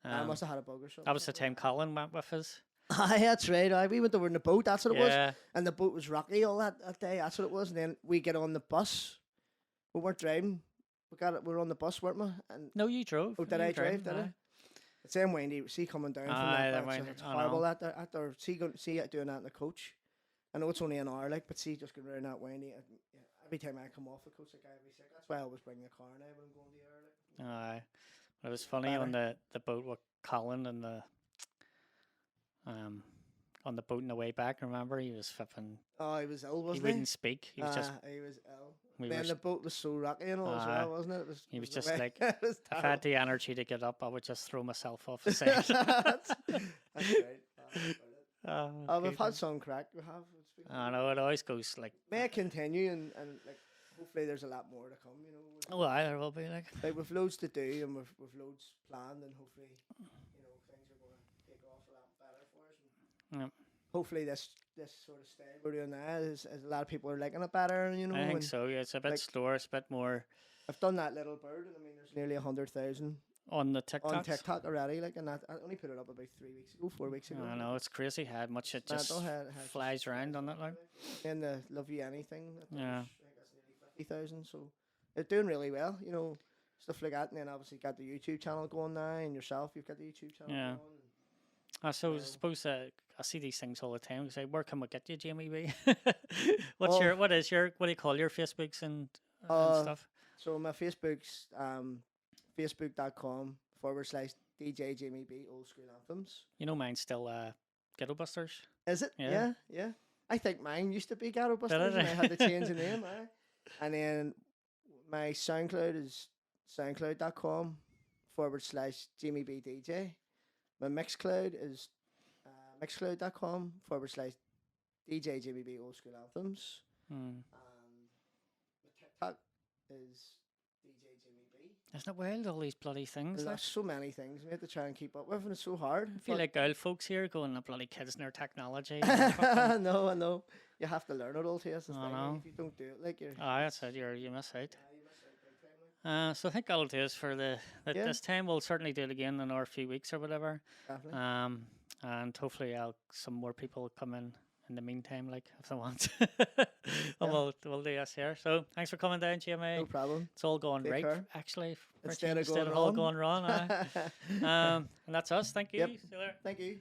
I must have had a bug or something. That was the time Colin went with us. Aye, that's right. Aye, we went over in the boat. That's what it was. Yeah. And the boat was rocky all that day. That's what it was. And then we get on the bus. We weren't driving. We were on the bus, weren't we? And No, you drove. oh, did You I drove, drive? Did aye. I? It's them windy. See coming down from Aye, that. the Back, windy- it's I horrible. know. That there. See it doing that in the coach. I know it's only an hour, like, but see, just going around that windy. Every time I come off the coach, like I be sick. That's why I always bring the car now when I'm going to the air. Like. Aye. It was funny on the boat with Colin and the on the boat on the way back. Remember, he was flipping. Oh, he was ill, He wasn't wouldn't speak. He was just. he was ill. We Then were. the boat was so rocky and all as Aye. well, wasn't it? He was the just way- like, it was If I had the energy to get up, I would just throw myself off the side. that's right. Oh, We've good. had some crack. We have. It's been- I know it always goes like. May it continue and like hopefully there's a lot more to come. You know. Oh, aye, there will be like. Like we've loads to do and we've loads planned and hopefully things are going to take off a lot better for us. And Yep. hopefully this sort of style we're doing now is a lot of people are liking it better. You know. I think and so. Yeah, it's a bit like- slower. It's a bit more I've done that little bird and I mean there's nearly 100,000 on the TikTok. on TikTok already. Like and that I only put it up about 4 weeks ago. I know it's crazy how much it just Mental, how it flies just around on it. Like, And the Love You Anything. Yeah. I think that's nearly 50,000. So they're doing really well, you know, stuff like that. And then obviously got the YouTube channel going now, and yourself, you've got the YouTube channel Yeah. going. I suppose I see these things all the time. Say, where can we get you, Jamie B? What do you call your Facebooks and stuff? So my Facebook's facebook.com/DJ Jamie B Old School Anthems. You know, mine's still Ghetto Busters. Is it? Yeah. Yeah. I think mine used to be Ghetto it? Busters, and I had to change the name. Aye. And then my SoundCloud is soundcloud.com/Jamie B DJ. My Mixcloud is mixcloud.com/DJ Jamie B Old School Anthems. Hmm. My TikTok is DJ Jamie B. Isn't it wild, all these bloody things? There's Like, so many things we have to try and keep up with, and it's so hard. I feel but- like old folks here going, the bloody kids and their technology. No, I know. You have to learn it all too. That's the I thing. know. If you don't do it, like you're. That's it, you miss out. You miss out big time, like. So I think that'll do us for Yeah. this time. We'll certainly do it again in another few weeks or whatever. Definitely. And hopefully some more people come in the meantime, like if they want. Yeah. We'll do this here. So thanks for coming down, GMA. No problem. It's all going Take right, care. actually. for a Instead change, of going all wrong. going wrong. And that's us. Thank you. Yep. See you later. Thank you.